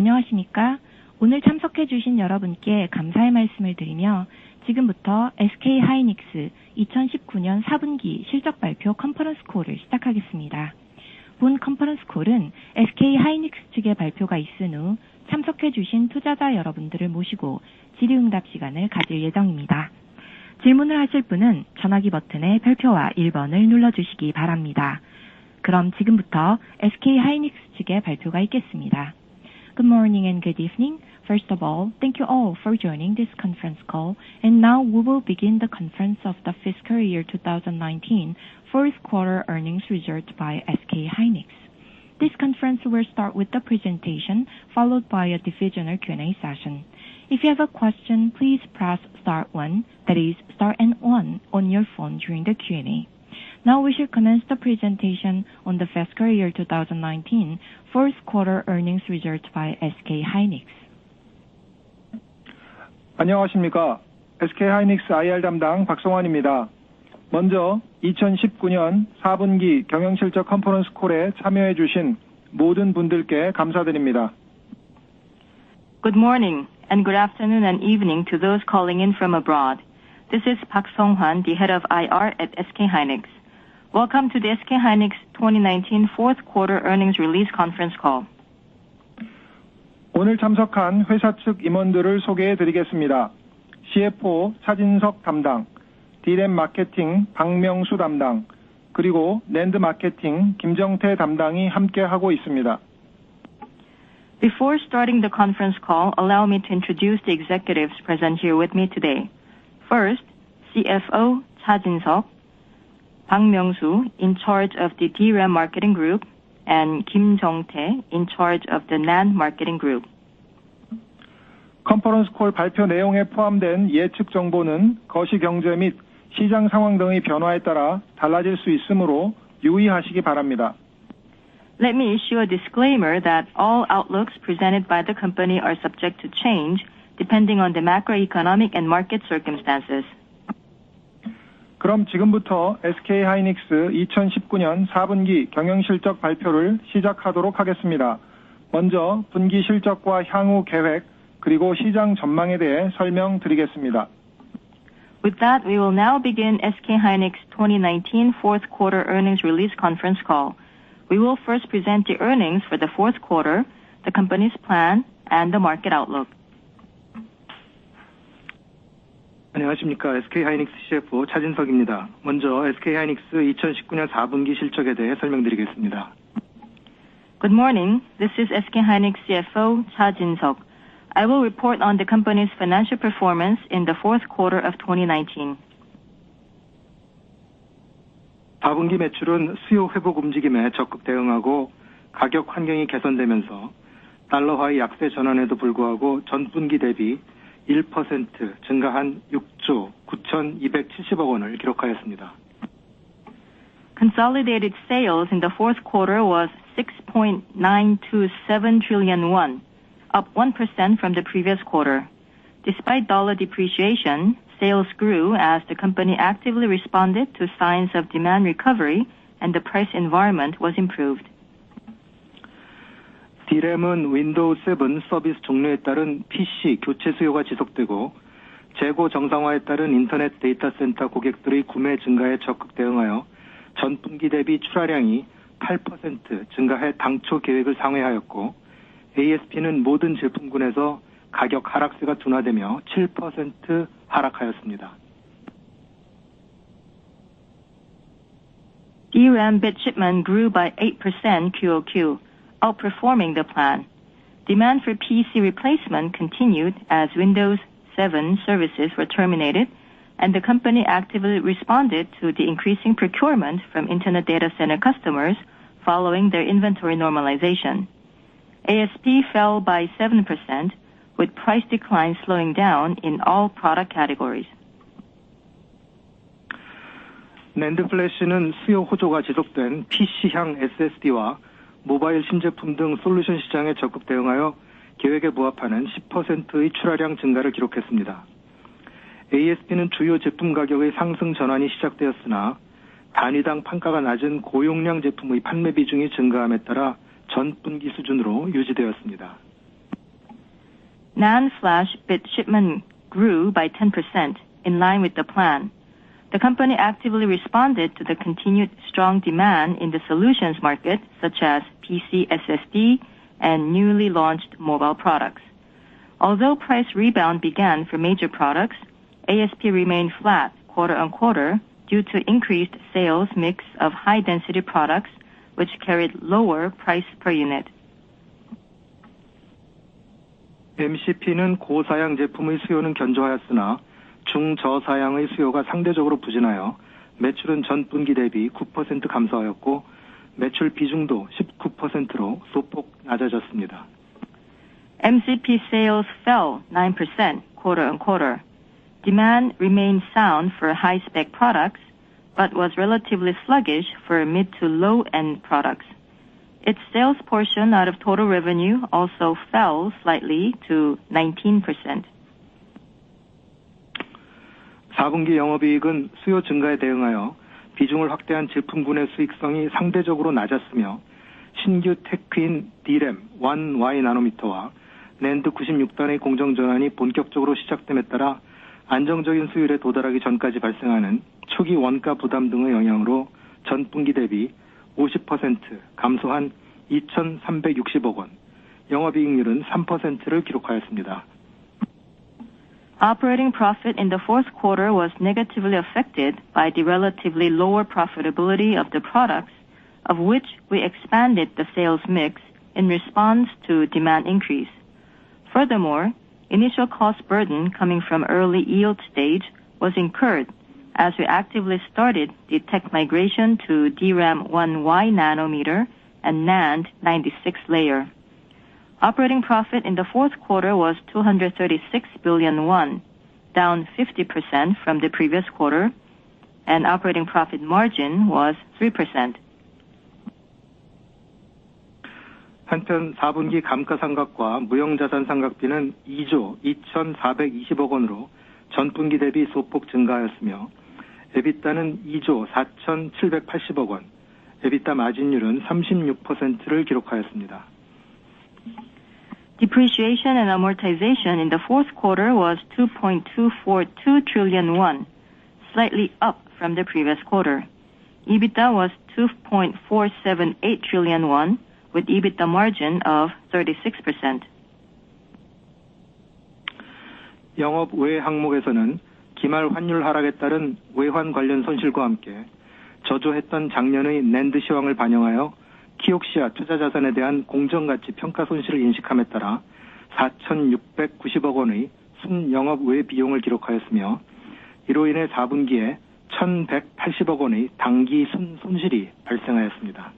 안녕하십니까? 오늘 참석해 주신 여러분께 감사의 말씀을 드리며 지금부터 SK 하이닉스 2019년 4분기 실적 발표 컨퍼런스 콜을 시작하겠습니다. 본 컨퍼런스 콜은 SK 하이닉스 측의 발표가 있은 후 참석해 주신 투자자 여러분들을 모시고 질의응답 시간을 가질 예정입니다. 질문을 하실 분은 전화기 버튼의 별표와 1번을 눌러주시기 바랍니다. 그럼 지금부터 SK 하이닉스 측의 발표가 있겠습니다. Good morning and good evening. First of all, thank you all for joining this conference call. And now we will begin the conference of the fiscal year 2019 fourth quarter earnings results by SK hynix. This conference will start with the presentation, followed by a divisional Q&A session. If you have a question, please press star 1, that is star and 1 on your phone during the Q&A. Now we shall commence the presentation on the fiscal year 2019 fourth quarter earnings results by SK hynix. 안녕하십니까? SK 하이닉스 IR 담당 박성환입니다. 먼저 2019년 4분기 경영실적 컨퍼런스 콜에 참여해 주신 모든 분들께 감사드립니다. Good morning and good afternoon and evening to those calling in from abroad. This is Park Sung-hwan, the head of IR at SK hynix. Welcome to the SK hynix 2019 fourth quarter earnings release conference call. 오늘 참석한 회사 측 임원들을 소개해 드리겠습니다. CFO 차진석 담당, D램 마케팅 박명수 담당, 그리고 낸드 마케팅 김정태 담당이 함께 하고 있습니다. Before starting the conference call, allow me to introduce the executives present here with me today. First, CFO Cha Jin-seok, Bang Myung-soo in charge of the DRAM marketing group, and Kim Jong-tae in charge of the NAND marketing group. 컨퍼런스 콜 발표 내용에 포함된 예측 정보는 거시 경제 및 시장 상황 등의 변화에 따라 달라질 수 있으므로 유의하시기 바랍니다. Let me issue a disclaimer that all outlooks presented by the company are subject to change depending on the macroeconomic and market circumstances. 그럼 지금부터 SK 하이닉스 2019년 4분기 경영실적 발표를 시작하도록 하겠습니다. 먼저 분기 실적과 향후 계획 그리고 시장 전망에 대해 설명드리겠습니다. With that, we will now begin SK hynix 2019 fourth quarter earnings release conference call. We will first present the earnings for the fourth quarter, the company's plan, and the market outlook. 안녕하십니까? SK 하이닉스 CFO 차진석입니다. 먼저 SK 하이닉스 2019년 4분기 실적에 대해 설명드리겠습니다. Good morning. This is SK hynix CFO Cha Jin-seok. I will report on the company's financial performance in the fourth quarter of 2019. 4분기 매출은 수요 회복 움직임에 적극 대응하고 가격 환경이 개선되면서 달러화의 약세 전환에도 불구하고 전분기 대비 1% 증가한 6조 9,270억 원을 기록하였습니다. Consolidated sales in the fourth quarter was 6.927 trillion won, up 1% from the previous quarter. Despite dollar depreciation, sales grew as the company actively responded to signs of demand recovery and the price environment was improved. D램은 윈도우 7 서비스 종료에 따른 PC 교체 수요가 지속되고 재고 정상화에 따른 인터넷 데이터 센터 고객들의 구매 증가에 적극 대응하여 전분기 대비 출하량이 8% 증가해 당초 계획을 상회하였고 ASP는 모든 제품군에서 가격 하락세가 둔화되며 7% 하락하였습니다. DRAM bit shipment grew by 8% QOQ, outperforming the plan. Demand for PC replacement continued as Windows 7 services were terminated, and the company actively responded to the increasing procurement from internet data center customers following their inventory normalization. ASP fell by 7%, with price decline slowing down in all product categories. 낸드 플래시는 수요 호조가 지속된 PC형 SSD와 모바일 신제품 등 솔루션 시장에 적극 대응하여 계획에 부합하는 10%의 출하량 증가를 기록했습니다. ASP는 주요 제품 가격의 상승 전환이 시작되었으나 단위당 판가가 낮은 고용량 제품의 판매 비중이 증가함에 따라 전 분기 수준으로 유지되었습니다. NAND flash bit shipment grew by 10% in line with the plan. The company actively responded to the continued strong demand in the solutions market, such as PC SSD and newly launched mobile products. Although price rebound began for major products, ASP remained flat quarter-on-quarter due to increased sales mix of high-density products, which carried lower price per unit. MCP는 고사양 제품의 수요는 견조하였으나 중저사양의 수요가 상대적으로 부진하여 매출은 전분기 대비 9% 감소하였고 매출 비중도 19%로 소폭 낮아졌습니다. MCP sales fell 9% quarter-on-quarter. Demand remained sound for high-spec products, but was relatively sluggish for mid to low-end products. Its sales portion out of total revenue also fell slightly to 19%. 4분기 영업이익은 수요 증가에 대응하여 비중을 확대한 제품군의 수익성이 상대적으로 낮았으며 신규 테크인 DRAM 1Y 나노미터와 NAND 96단의 공정 전환이 본격적으로 시작됨에 따라 안정적인 수율에 도달하기 전까지 발생하는 초기 원가 부담 등의 영향으로 전분기 대비 50% 감소한 2,360억 원, 영업이익률은 3%를 기록하였습니다. Operating profit in the fourth quarter was negatively affected by the relatively lower profitability of the products, of which we expanded the sales mix in response to demand increase. Furthermore, initial cost burden coming from early yield stage was incurred as we actively started the tech migration to DRAM 1Y nanometer and NAND 96 layer. Operating profit in the fourth quarter was 236 billion won, down 50% from the previous quarter, and operating profit margin was 3%. 한편 4분기 감가상각과 무형자산상각비는 2조 2,420억 원으로 전분기 대비 소폭 증가하였으며 EBITDA는 2조 4,780억 원, EBITDA 마진율은 36%를 기록하였습니다. Depreciation and amortization in the fourth quarter was 2.242 trillion won, slightly up from the previous quarter. EBITDA was 2.478 trillion won, with EBITDA margin of 36%. 영업 외 항목에서는 기말 환율 하락에 따른 외환 관련 손실과 함께 저조했던 작년의 NAND 시황을 반영하여 키옥시아 투자자산에 대한 공정가치 평가 손실을 인식함에 따라 4,690억 원의 순영업 외 비용을 기록하였으며 이로 인해 4분기에 1,180억 원의 당기 순손실이 발생하였습니다.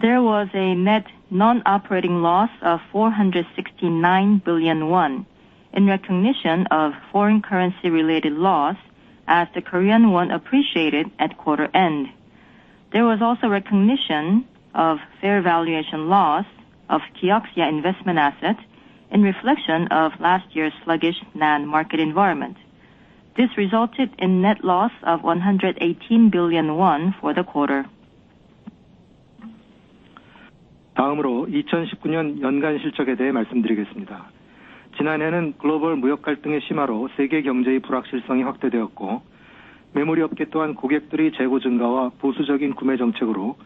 There was a net non-operating loss of 469 billion won in recognition of foreign currency-related loss as the Korean won appreciated at quarter end. There was also recognition of fair valuation loss of Kioxia investment assets in reflection of last year's sluggish NAND market environment. This resulted in net loss of 118 billion won for the quarter. 다음으로 2019년 연간 실적에 대해 말씀드리겠습니다. 지난해는 글로벌 무역 갈등의 심화로 세계 경제의 불확실성이 확대되었고 메모리 업계 또한 고객들의 재고 증가와 보수적인 구매 정책으로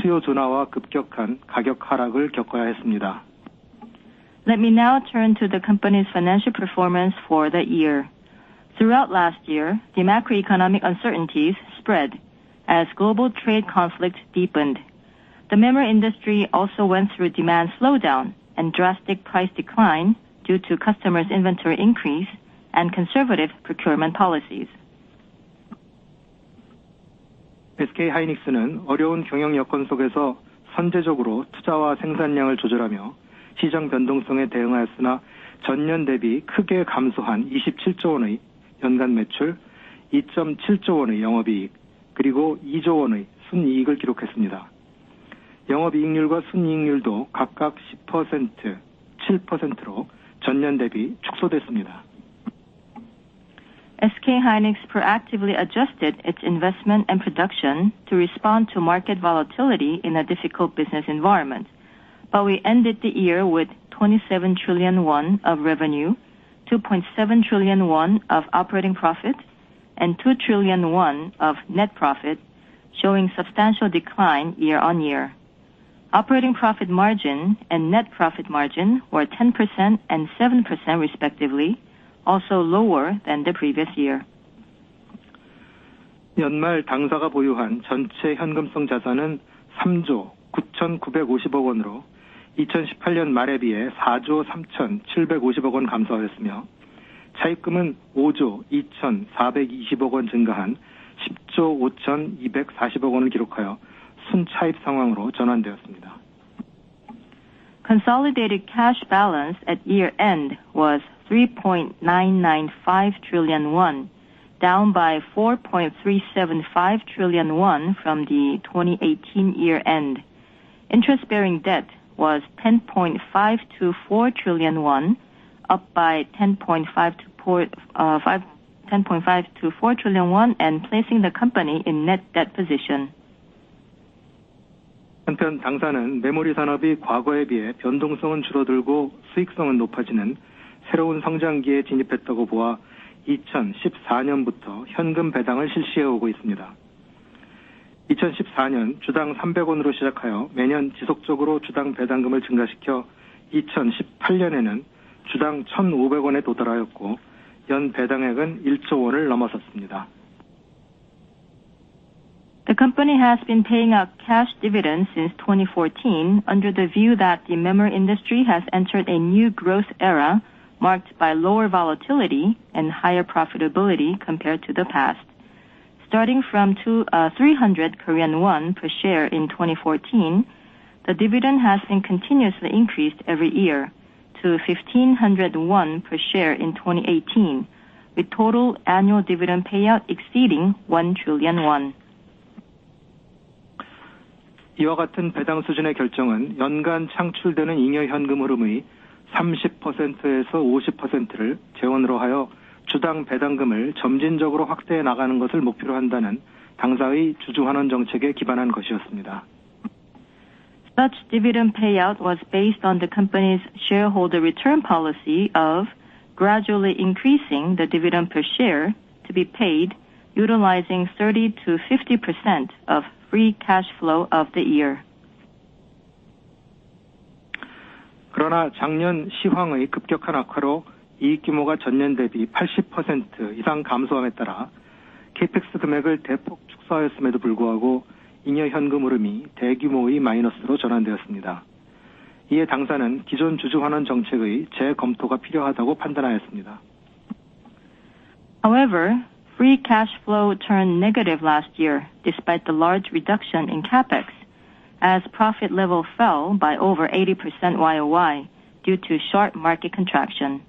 수요 둔화와 급격한 가격 하락을 겪어야 했습니다. Let me now turn to the company's financial performance for the year. Throughout last year, the macroeconomic uncertainties spread as global trade conflict deepened. The memory industry also went through demand slowdown and drastic price decline due to customers' inventory increase and conservative procurement policies. SK 하이닉스는 어려운 경영 여건 속에서 선제적으로 투자와 생산량을 조절하며 시장 변동성에 대응하였으나 전년 대비 크게 감소한 27조 원의 연간 매출, 2.7조 원의 영업이익, 그리고 2조 원의 순이익을 기록했습니다. 영업이익률과 순이익률도 각각 10%, 7%로 전년 대비 축소됐습니다. SK hynix proactively adjusted its investment and production to respond to market volatility in a difficult business environment, but we ended the year with 2.27 trillion won of revenue, 2.7 trillion won of operating profit, and 2 trillion won of net profit, showing substantial decline year-on-year. Operating profit margin and net profit margin were 10% and 7% respectively, also lower than the previous year. 연말 당사가 보유한 전체 현금성 자산은 3조 9,950억 원으로 2018년 말에 비해 4조 3,750억 원 감소하였으며 차입금은 5조 2,420억 원 증가한 10조 5,240억 원을 기록하여 순차입 상황으로 전환되었습니다. Consolidated cash balance at year-end was 3.995 trillion won, down by 4.375 trillion won from the 2018 year-end. Interest-bearing debt was 10.524 trillion won, up by 10.524 trillion won, and placing the company in net debt position. 한편 당사는 메모리 산업이 과거에 비해 변동성은 줄어들고 수익성은 높아지는 새로운 성장기에 진입했다고 보아 2014년부터 현금 배당을 실시해 오고 있습니다. 2014년 주당 300원으로 시작하여 매년 지속적으로 주당 배당금을 증가시켜 2018년에는 주당 1,500원에 도달하였고 연 배당액은 1조 원을 넘어섰습니다. The company has been paying out cash dividends since 2014 under the view that the memory industry has entered a new growth era marked by lower volatility and higher profitability compared to the past. Starting from 300 Korean won per share in 2014, the dividend has been continuously increased every year to 1,500 won per share in 2018, with total annual dividend payout exceeding 1 trillion won. 이와 같은 배당 수준의 결정은 연간 창출되는 잉여 현금 흐름의 30%에서 50%를 재원으로 하여 주당 배당금을 점진적으로 확대해 나가는 것을 목표로 한다는 당사의 주주환원 정책에 기반한 것이었습니다. Such dividend payout was based on the company's shareholder return policy of gradually increasing the dividend per share to be paid utilizing 30 to 50% of free cash flow of the year. 그러나 작년 시황의 급격한 악화로 이익 규모가 전년 대비 80% 이상 감소함에 따라 KPX 금액을 대폭 축소하였음에도 불구하고 잉여 현금 흐름이 대규모의 마이너스로 전환되었습니다. 이에 당사는 기존 주주환원 정책의 재검토가 필요하다고 판단하였습니다. However, free cash flow turned negative last year despite the large reduction in capex, as profit level fell by over 80% YOY due to sharp market contraction.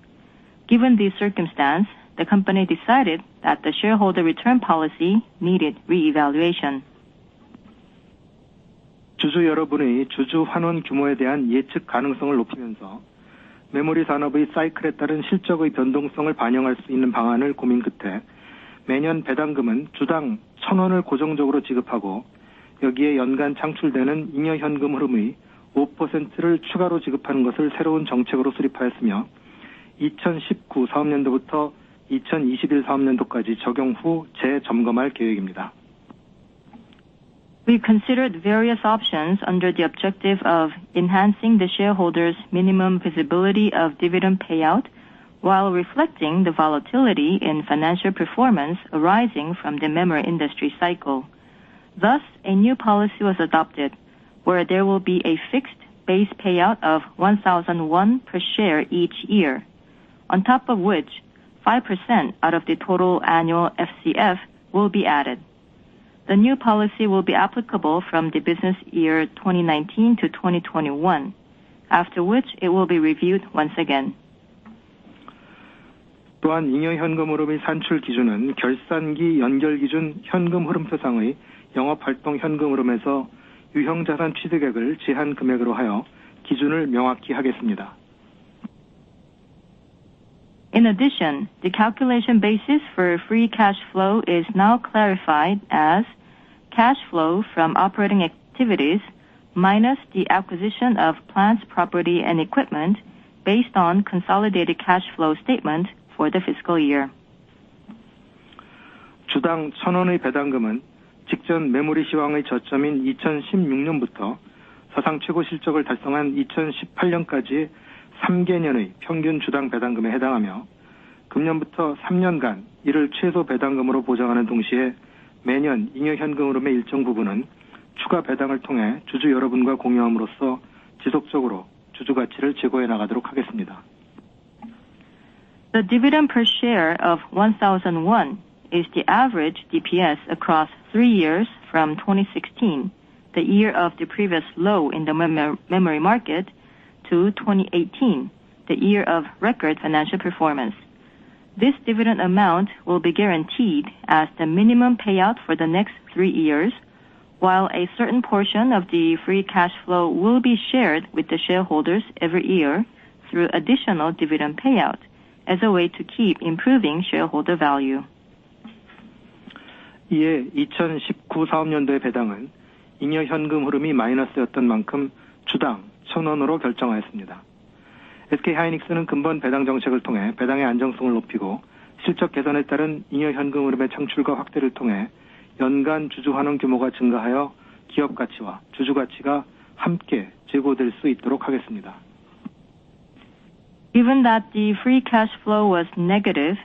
Given this circumstance, the company decided that the shareholder return policy needed re-evaluation. 주주 여러분의 주주 환원 규모에 대한 예측 가능성을 높이면서 메모리 산업의 사이클에 따른 실적의 변동성을 반영할 수 있는 방안을 고민 끝에 매년 배당금은 주당 1,000원을 고정적으로 지급하고 여기에 연간 창출되는 잉여 현금 흐름의 5%를 추가로 지급하는 것을 새로운 정책으로 수립하였으며 2019 사업년도부터 2021 사업년도까지 적용 후 재점검할 계획입니다. We considered various options under the objective of enhancing the shareholders' minimum visibility of dividend payout while reflecting the volatility in financial performance arising from the memory industry cycle. Thus, a new policy was adopted where there will be a fixed base payout of 1,000 won per share each year, on top of which 5% out of the total annual FCF will be added. The new policy will be applicable from the business year 2019 to 2021, after which it will be reviewed once again. 또한 잉여 현금 흐름의 산출 기준은 결산기 연결 기준 현금 흐름표상의 영업활동 현금 흐름에서 유형자산 취득액을 제한 금액으로 하여 기준을 명확히 하겠습니다. In addition, the calculation basis for free cash flow is now clarified as cash flow from operating activities minus the acquisition of plants, property, and equipment based on consolidated cash flow statement for the fiscal year. 주당 1,000원의 배당금은 직전 메모리 시황의 저점인 2016년부터 사상 최고 실적을 달성한 2018년까지 3개년의 평균 주당 배당금에 해당하며 금년부터 3년간 이를 최소 배당금으로 보장하는 동시에 매년 잉여 현금 흐름의 일정 부분은 추가 배당을 통해 주주 여러분과 공유함으로써 지속적으로 주주 가치를 제고해 나가도록 하겠습니다. The dividend per share of 1,001 is the average DPS across 3 years from 2016, the year of the previous low in the memory market, to 2018, the year of record financial performance. This dividend amount will be guaranteed as the minimum payout for the next 3 years, while a certain portion of the free cash flow will be shared with the shareholders every year through additional dividend payout as a way to keep improving shareholder value. 이에 2019 사업년도의 배당은 잉여 현금 흐름이 마이너스였던 만큼 주당 1,000원으로 결정하였습니다. SK하이닉스는 근본 배당 정책을 통해 배당의 안정성을 높이고 실적 개선에 따른 잉여 현금 흐름의 창출과 확대를 통해 연간 주주 환원 규모가 증가하여 기업 가치와 주주 가치가 함께 제고될 수 있도록 하겠습니다. Given that the free cash flow was negative,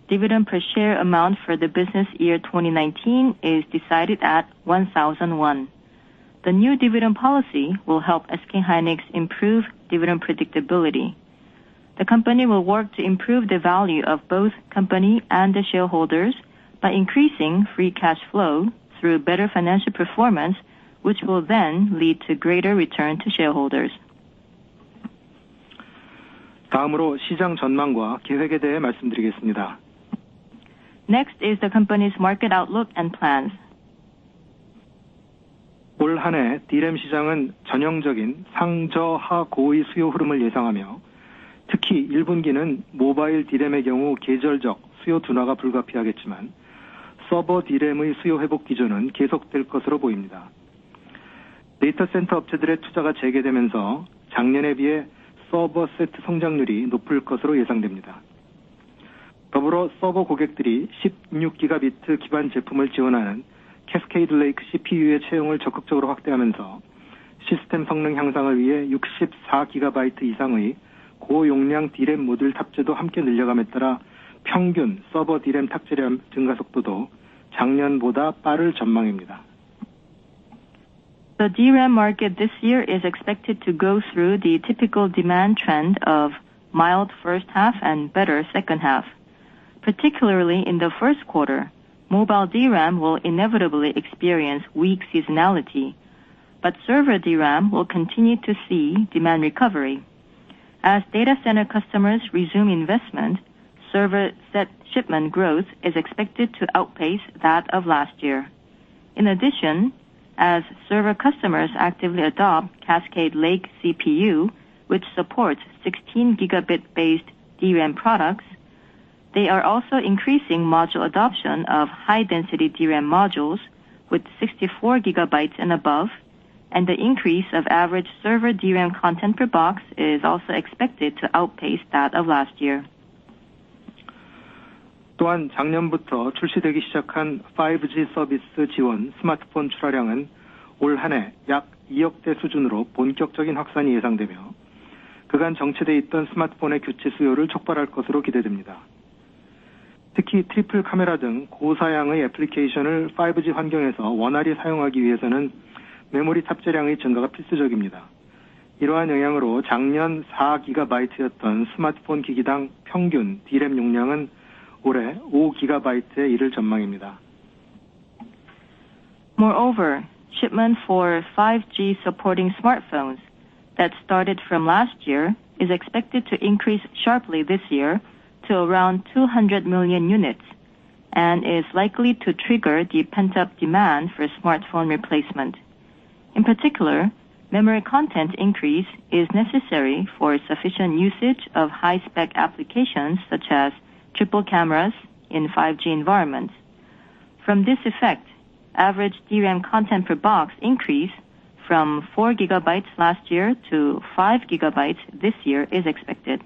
dividend per share amount for the business year 2019 is decided at 1,001. The new dividend policy will help SK hynix improve dividend predictability. The company will work to improve the value of both company and the shareholders by increasing free cash flow through better financial performance, which will then lead to greater return to shareholders. 다음으로 시장 전망과 계획에 대해 말씀드리겠습니다. Next is the company's market outlook and plans. 올 한 해 D램 시장은 전형적인 상저하 고의 수요 흐름을 예상하며 특히 1분기는 모바일 D램의 경우 계절적 수요 둔화가 불가피하겠지만 서버 D램의 수요 회복 기조는 계속될 것으로 보입니다. 데이터 센터 업체들의 투자가 재개되면서 작년에 비해 서버 세트 성장률이 높을 것으로 예상됩니다. 더불어 서버 고객들이 16기가비트 기반 제품을 지원하는 캐스케이드 레이크 CPU의 채용을 적극적으로 확대하면서 시스템 성능 향상을 위해 64GB 이상의 고용량 D램 모듈 탑재도 함께 늘려감에 따라 평균 서버 D램 탑재량 증가 속도도 작년보다 빠를 전망입니다. The DRAM market this year is expected to go through the typical demand trend of mild first half and better second half. Particularly in the first quarter, mobile DRAM will inevitably experience weak seasonality, but server DRAM will continue to see demand recovery. As data center customers resume investment, server set shipment growth is expected to outpace that of last year. In addition, as server customers actively adopt Cascade Lake CPU, which supports 16 gigabit based DRAM products, they are also increasing module adoption of high-density DRAM modules with 64 gigabytes and above, and the increase of average server DRAM content per box is also expected to outpace that of last year. 또한 작년부터 출시되기 시작한 5G 서비스 지원 스마트폰 출하량은 올 한 해 약 2억 대 수준으로 본격적인 확산이 예상되며 그간 정체돼 있던 스마트폰의 교체 수요를 촉발할 것으로 기대됩니다. 특히 트리플 카메라 등 고사양의 애플리케이션을 5G 환경에서 원활히 사용하기 위해서는 메모리 탑재량의 증가가 필수적입니다. 이러한 영향으로 작년 4GB였던 스마트폰 기기당 평균 D램 용량은 올해 5GB에 이를 전망입니다. Moreover, shipment for 5G supporting smartphones that started from last year is expected to increase sharply this year to around 200 million units and is likely to trigger the pent-up demand for smartphone replacement. In particular, memory content increase is necessary for sufficient usage of high-spec applications such as triple cameras in 5G environments. From this effect, average DRAM content per box increase from 4 gigabytes last year to 5 gigabytes this year is expected.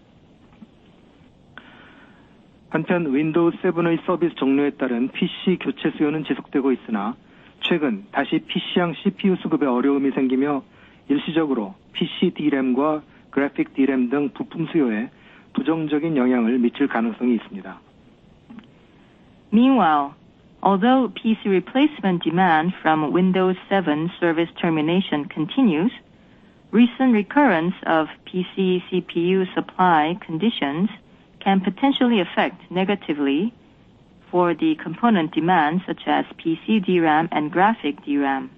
한편 윈도우 7의 서비스 종료에 따른 PC 교체 수요는 지속되고 있으나 최근 다시 PC향 CPU 수급에 어려움이 생기며 일시적으로 PC DRAM과 그래픽 DRAM 등 부품 수요에 부정적인 영향을 미칠 가능성이 있습니다. Meanwhile, although PC replacement demand from Windows 7 service termination continues, recent recurrence of PC CPU supply conditions can potentially affect negatively for the component demand such as PC DRAM and graphic DRAM.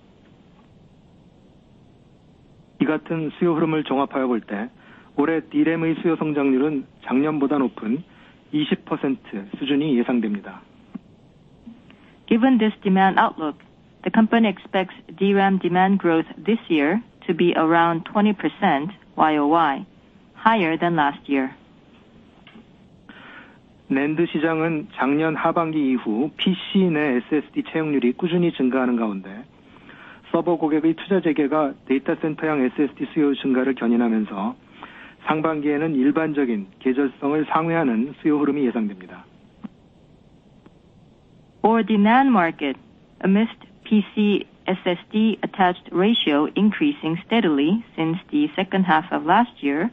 이 같은 수요 흐름을 종합하여 볼 때 올해 DRAM의 수요 성장률은 작년보다 높은 20% 수준이 예상됩니다. Given this demand outlook, the company expects DRAM demand growth this year to be around 20% YOY, higher than last year. 낸드 시장은 작년 하반기 이후 PC 내 SSD 채용률이 꾸준히 증가하는 가운데 서버 고객의 투자 재개가 데이터 센터형 SSD 수요 증가를 견인하면서 상반기에는 일반적인 계절성을 상회하는 수요 흐름이 예상됩니다. For the NAND market, amidst PC SSD attached ratio increasing steadily since the second half of last year,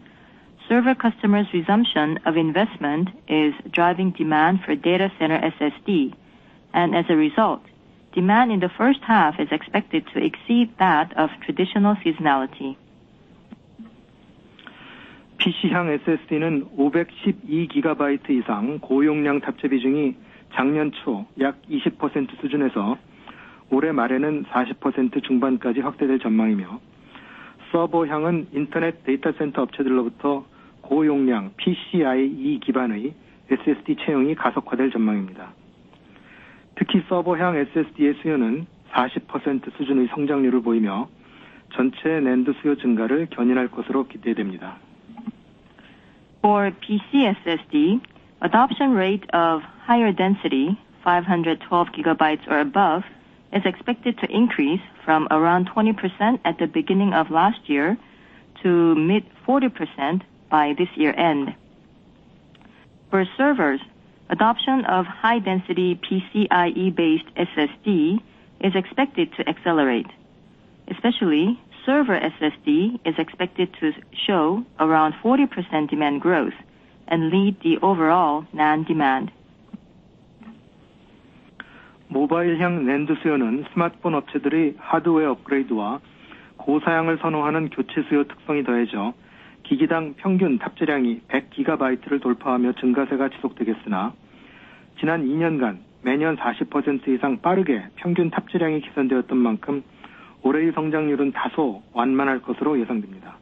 server customers' resumption of investment is driving demand for data center SSD, and as a result, demand in the first half is expected to exceed that of traditional seasonality. PC향 SSD는 512GB 이상 고용량 탑재 비중이 작년 초 약 20% 수준에서 올해 말에는 40% 중반까지 확대될 전망이며 서버향은 인터넷 데이터 센터 업체들로부터 고용량 PCIe 기반의 SSD 채용이 가속화될 전망입니다. 특히 서버향 SSD의 수요는 40% 수준의 성장률을 보이며 전체 낸드 수요 증가를 견인할 것으로 기대됩니다. For PC SSD, adoption rate of higher density, 512 gigabytes or above, is expected to increase from around 20% at the beginning of last year to mid 40% by this year end. For servers, adoption of high-density PCIe-based SSD is expected to accelerate. Especially, server SSD is expected to show around 40% demand growth and lead the overall NAND demand. 모바일향 낸드 수요는 스마트폰 업체들의 하드웨어 업그레이드와 고사양을 선호하는 교체 수요 특성이 더해져 기기당 평균 탑재량이 100GB를 돌파하며 증가세가 지속되겠으나 지난 2년간 매년 40% 이상 빠르게 평균 탑재량이 개선되었던 만큼 올해의 성장률은 다소 완만할 것으로 예상됩니다.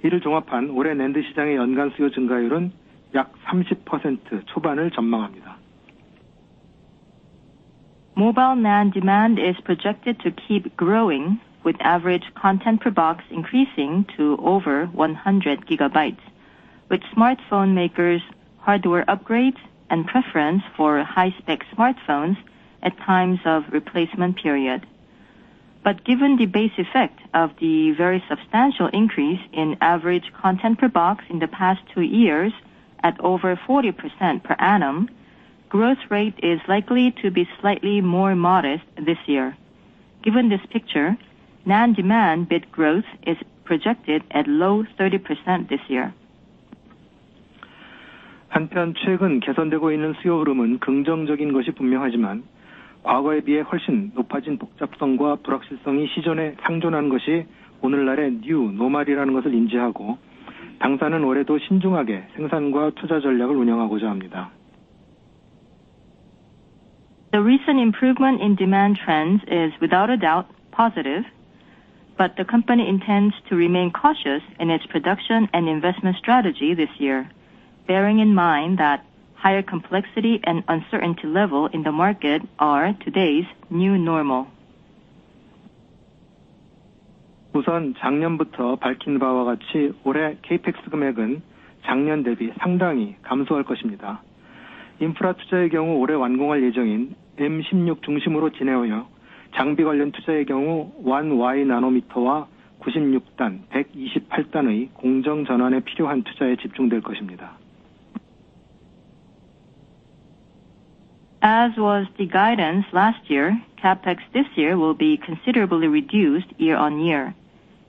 이를 종합한 올해 낸드 시장의 연간 수요 증가율은 약 30% 초반을 전망합니다. Mobile NAND demand is projected to keep growing, with average content per box increasing to over 100 gigabytes, with smartphone makers' hardware upgrades and preference for high-spec smartphones at times of replacement period. But given the base effect of the very substantial increase in average content per box in the past 2 years at over 40% per annum, growth rate is likely to be slightly more modest this year. Given this picture, NAND demand bit growth is projected at low 30% this year. 한편 최근 개선되고 있는 수요 흐름은 긍정적인 것이 분명하지만 과거에 비해 훨씬 높아진 복잡성과 불확실성이 시전에 상존하는 것이 오늘날의 뉴 노멀이라는 것을 인지하고 당사는 올해도 신중하게 생산과 투자 전략을 운영하고자 합니다. The recent improvement in demand trends is without a doubt positive, but the company intends to remain cautious in its production and investment strategy this year, bearing in mind that higher complexity and uncertainty level in the market are today's new normal. 우선 작년부터 밝힌 바와 같이 올해 KPEX 금액은 작년 대비 상당히 감소할 것입니다. 인프라 투자의 경우 올해 완공할 예정인 M16 중심으로 진행하여 장비 관련 투자의 경우 1Y 나노미터와 96단, 128단의 공정 전환에 필요한 투자에 집중될 것입니다. As was the guidance last year, CapEx this year will be considerably reduced year on year.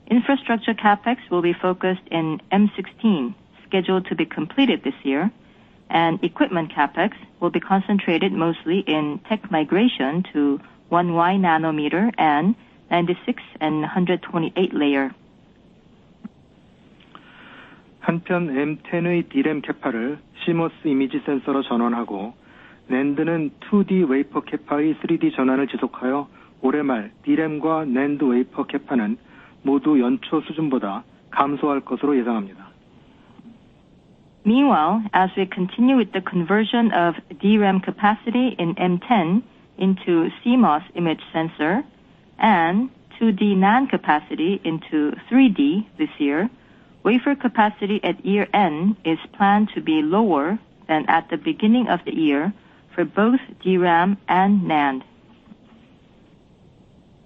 Infrastructure CapEx will be focused in M16, scheduled to be completed this year, and equipment CapEx will be concentrated mostly in tech migration to 1Y nanometer and 96 and 128 layer. 한편 M10의 D램 캐파를 CMOS 이미지 센서로 전환하고 NAND는 2D 웨이퍼 캐파의 3D 전환을 지속하여 올해 말 D램과 NAND 웨이퍼 캐파는 모두 연초 수준보다 감소할 것으로 예상합니다. Meanwhile, as we continue with the conversion of DRAM capacity in M10 into CMOS image sensor and 2D NAND capacity into 3D this year, wafer capacity at year end is planned to be lower than at the beginning of the year for both DRAM and NAND.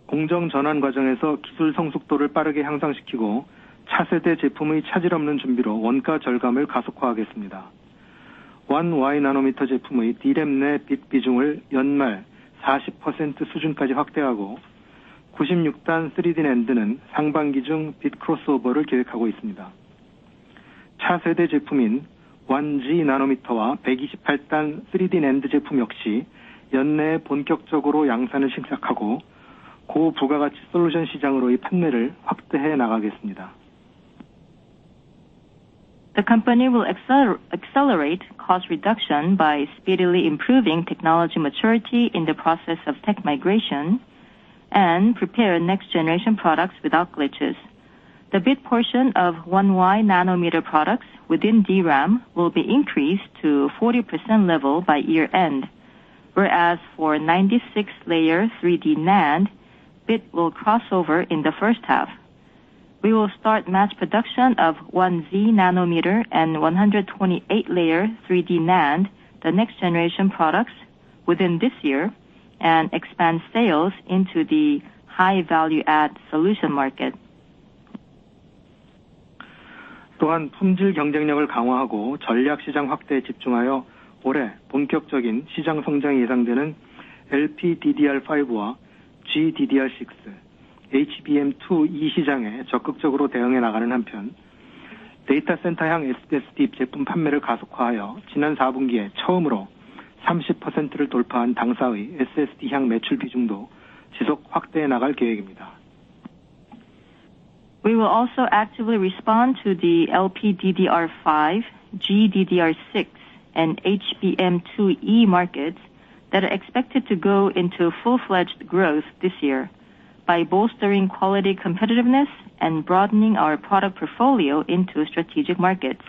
공정 전환 과정에서 기술 성숙도를 빠르게 향상시키고 차세대 제품의 차질 없는 준비로 원가 절감을 가속화하겠습니다. 1Y 나노미터 제품의 D램 내 빗 비중을 연말 40% 수준까지 확대하고 96단 3D NAND는 상반기 중 빗 크로스오버를 계획하고 있습니다. 차세대 제품인 1G 나노미터와 128단 3D NAND 제품 역시 연내에 본격적으로 양산을 시작하고 고부가가치 솔루션 시장으로의 판매를 확대해 나가겠습니다. The company will accelerate cost reduction by speedily improving technology maturity in the process of tech migration and prepare next-generation products without glitches. The bit portion of 1Y nanometer products within DRAM will be increased to 40% level by year end, whereas for 96-layer 3D NAND, bit will cross over in the first half. We will start mass production of 1Z nanometer and 128-layer 3D NAND, the next generation products, within this year, and expand sales into the high value-add solution market. 또한 품질 경쟁력을 강화하고 전략 시장 확대에 집중하여 올해 본격적인 시장 성장이 예상되는 LPDDR5와 GDDR6, HBM2E 시장에 적극적으로 대응해 나가는 한편 데이터 센터형 SSD 제품 판매를 가속화하여 지난 4분기에 처음으로 30%를 돌파한 당사의 SSD향 매출 비중도 지속 확대해 나갈 계획입니다. We will also actively respond to the LPDDR5, GDDR6, and HBM2E markets that are expected to go into full-fledged growth this year by bolstering quality competitiveness and broadening our product portfolio into strategic markets.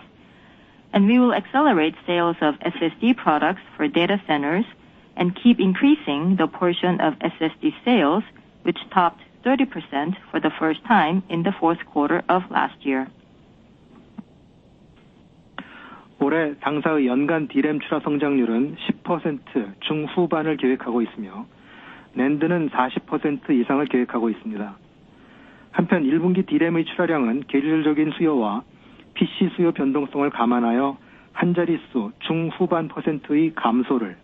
And we will accelerate sales of SSD products for data centers and keep increasing the portion of SSD sales, which topped 30% for the first time in the fourth quarter of last year. 올해 당사의 연간 D램 출하 성장률은 10% 중후반을 계획하고 있으며 NAND는 40% 이상을 계획하고 있습니다. 한편 1분기 D램의 출하량은 계절적인 수요와 PC 수요 변동성을 감안하여 한 자릿수 중후반 %의 감소를,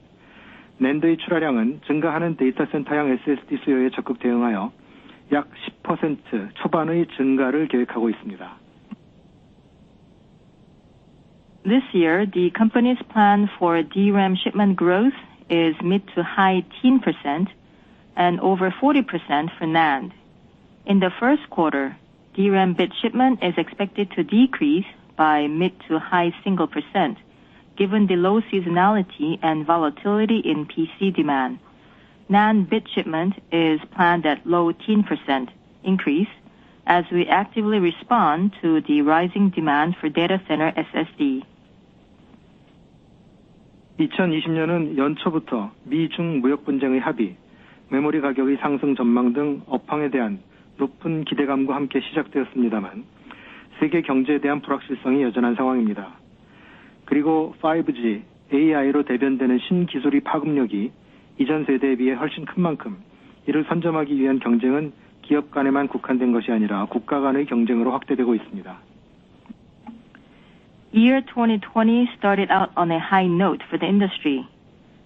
NAND의 출하량은 증가하는 데이터 센터형 SSD 수요에 적극 대응하여 약 10% 초반의 증가를 계획하고 있습니다. This year, the company's plan for DRAM shipment growth is mid to high teen % and over 40% for NAND. In the first quarter, DRAM bit shipment is expected to decrease by mid to high single %, given the low seasonality and volatility in PC demand. NAND bit shipment is planned at low teen % increase as we actively respond to the rising demand for data center SSD. 2020년은 연초부터 미중 무역 분쟁의 합의, 메모리 가격의 상승 전망 등 업황에 대한 높은 기대감과 함께 시작되었습니다만 세계 경제에 대한 불확실성이 여전한 상황입니다. 그리고 5G, AI로 대변되는 신기술의 파급력이 이전 세대에 비해 훨씬 큰 만큼 이를 선점하기 위한 경쟁은 기업 간에만 국한된 것이 아니라 국가 간의 경쟁으로 확대되고 있습니다. Year 2020 started out on a high note for the industry,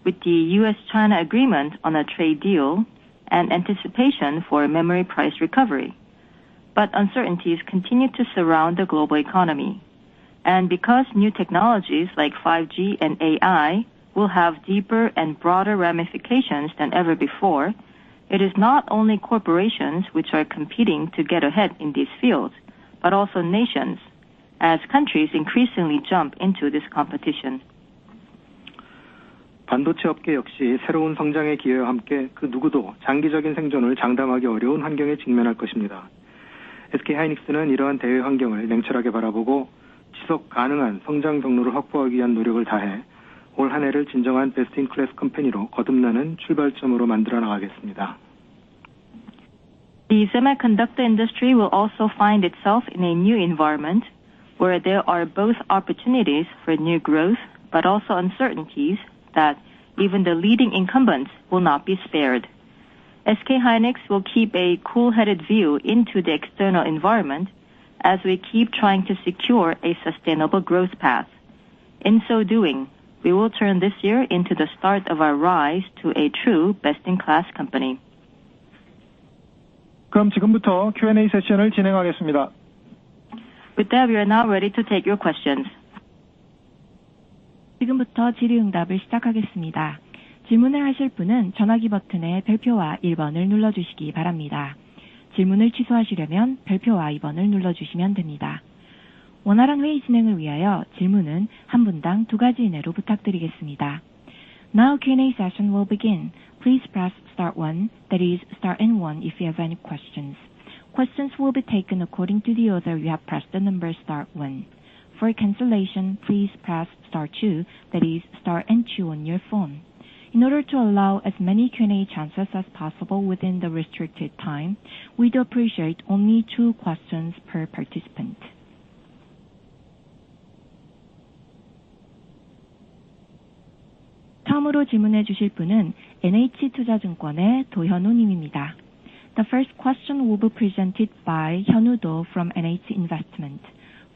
with the U.S.-China agreement on a trade deal and anticipation for memory price recovery. But uncertainties continue to surround the global economy. And because new technologies like 5G and AI will have deeper and broader ramifications than ever before, it is not only corporations which are competing to get ahead in these fields, but also nations, as countries increasingly jump into this competition. 반도체 업계 역시 새로운 성장의 기회와 함께 그 누구도 장기적인 생존을 장담하기 어려운 환경에 직면할 것입니다. SK하이닉스는 이러한 대외 환경을 냉철하게 바라보고 지속 가능한 성장 경로를 확보하기 위한 노력을 다해 올 한 해를 진정한 베스트 인 클래스 컴퍼니로 거듭나는 출발점으로 만들어 나가겠습니다. The semiconductor industry will also find itself in a new environment where there are both opportunities for new growth but also uncertainties that even the leading incumbents will not be spared. SK Hynix will keep a cool-headed view into the external environment as we keep trying to secure a sustainable growth path. In so doing, we will turn this year into the start of our rise to a true best-in-class company. 그럼 지금부터 Q&A 세션을 진행하겠습니다. With that, we are now ready to take your questions. 지금부터 질의응답을 시작하겠습니다. 질문을 하실 분은 전화기 버튼의 별표와 1번을 눌러주시기 바랍니다. 질문을 취소하시려면 별표와 2번을 눌러주시면 됩니다. 원활한 회의 진행을 위하여 질문은 한 분당 2가지 이내로 부탁드리겠습니다. Now Q&A session will begin. Please press star 1, that is star and 1 if you have any questions. Questions will be taken according to the order you have pressed the number star 1. For cancellation, please press star 2, that is star and 2 on your phone. In order to allow as many Q&A chances as possible within the restricted time, we do appreciate only 2 questions per participant. 처음으로 질문해 주실 분은 NH투자증권의 도현우 님입니다. The first question will be presented by 현우 Do from NH Investment.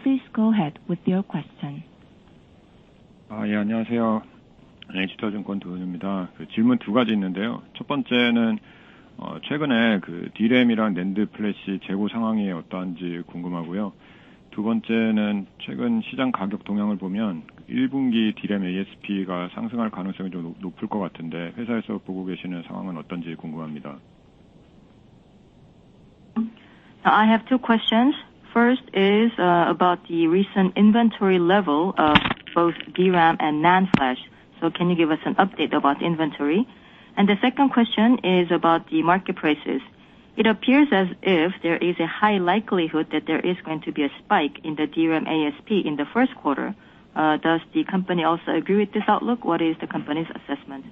Please go ahead with your question. 예, 안녕하세요. NH투자증권 도현우입니다. 질문 2가지 있는데요. 첫 번째는 최근에 D램이랑 낸드 플래시 재고 상황이 어떠한지 궁금하고요. 두 번째는 최근 시장 가격 동향을 보면 1분기 D램 ASP가 상승할 가능성이 좀 높을 것 같은데 회사에서 보고 계시는 상황은 어떤지 궁금합니다. I have 2 questions. First is about the recent inventory level of both DRAM and NAND flash. So can you give us an update about the inventory? And the second question is about the market prices. It appears as if there is a high likelihood that there is going to be a spike in the DRAM ASP in the first quarter. Does the company also agree with this outlook? What is the company's assessment?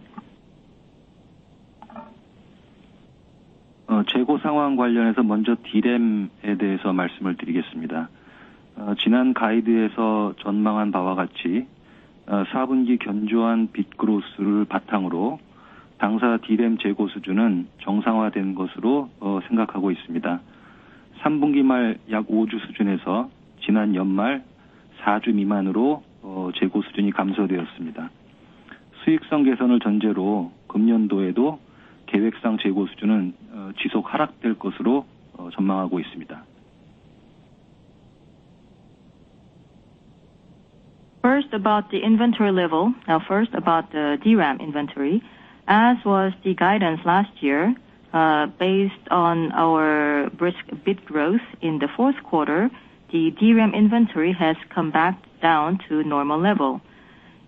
재고 상황 관련해서 먼저 D램에 대해서 말씀을 드리겠습니다. 지난 가이드에서 전망한 바와 같이 4분기 견조한 빗 그로스를 바탕으로 당사 D램 재고 수준은 정상화된 것으로 생각하고 있습니다. 3분기 말 약 5주 수준에서 지난 연말 4주 미만으로 재고 수준이 감소되었습니다. 수익성 개선을 전제로 금년도에도 계획상 재고 수준은 지속 하락될 것으로 전망하고 있습니다. First about the inventory level. Now first about the DRAM inventory. As was the guidance last year, based on our brisk bit growth in the fourth quarter, the DRAM inventory has come back down to normal level.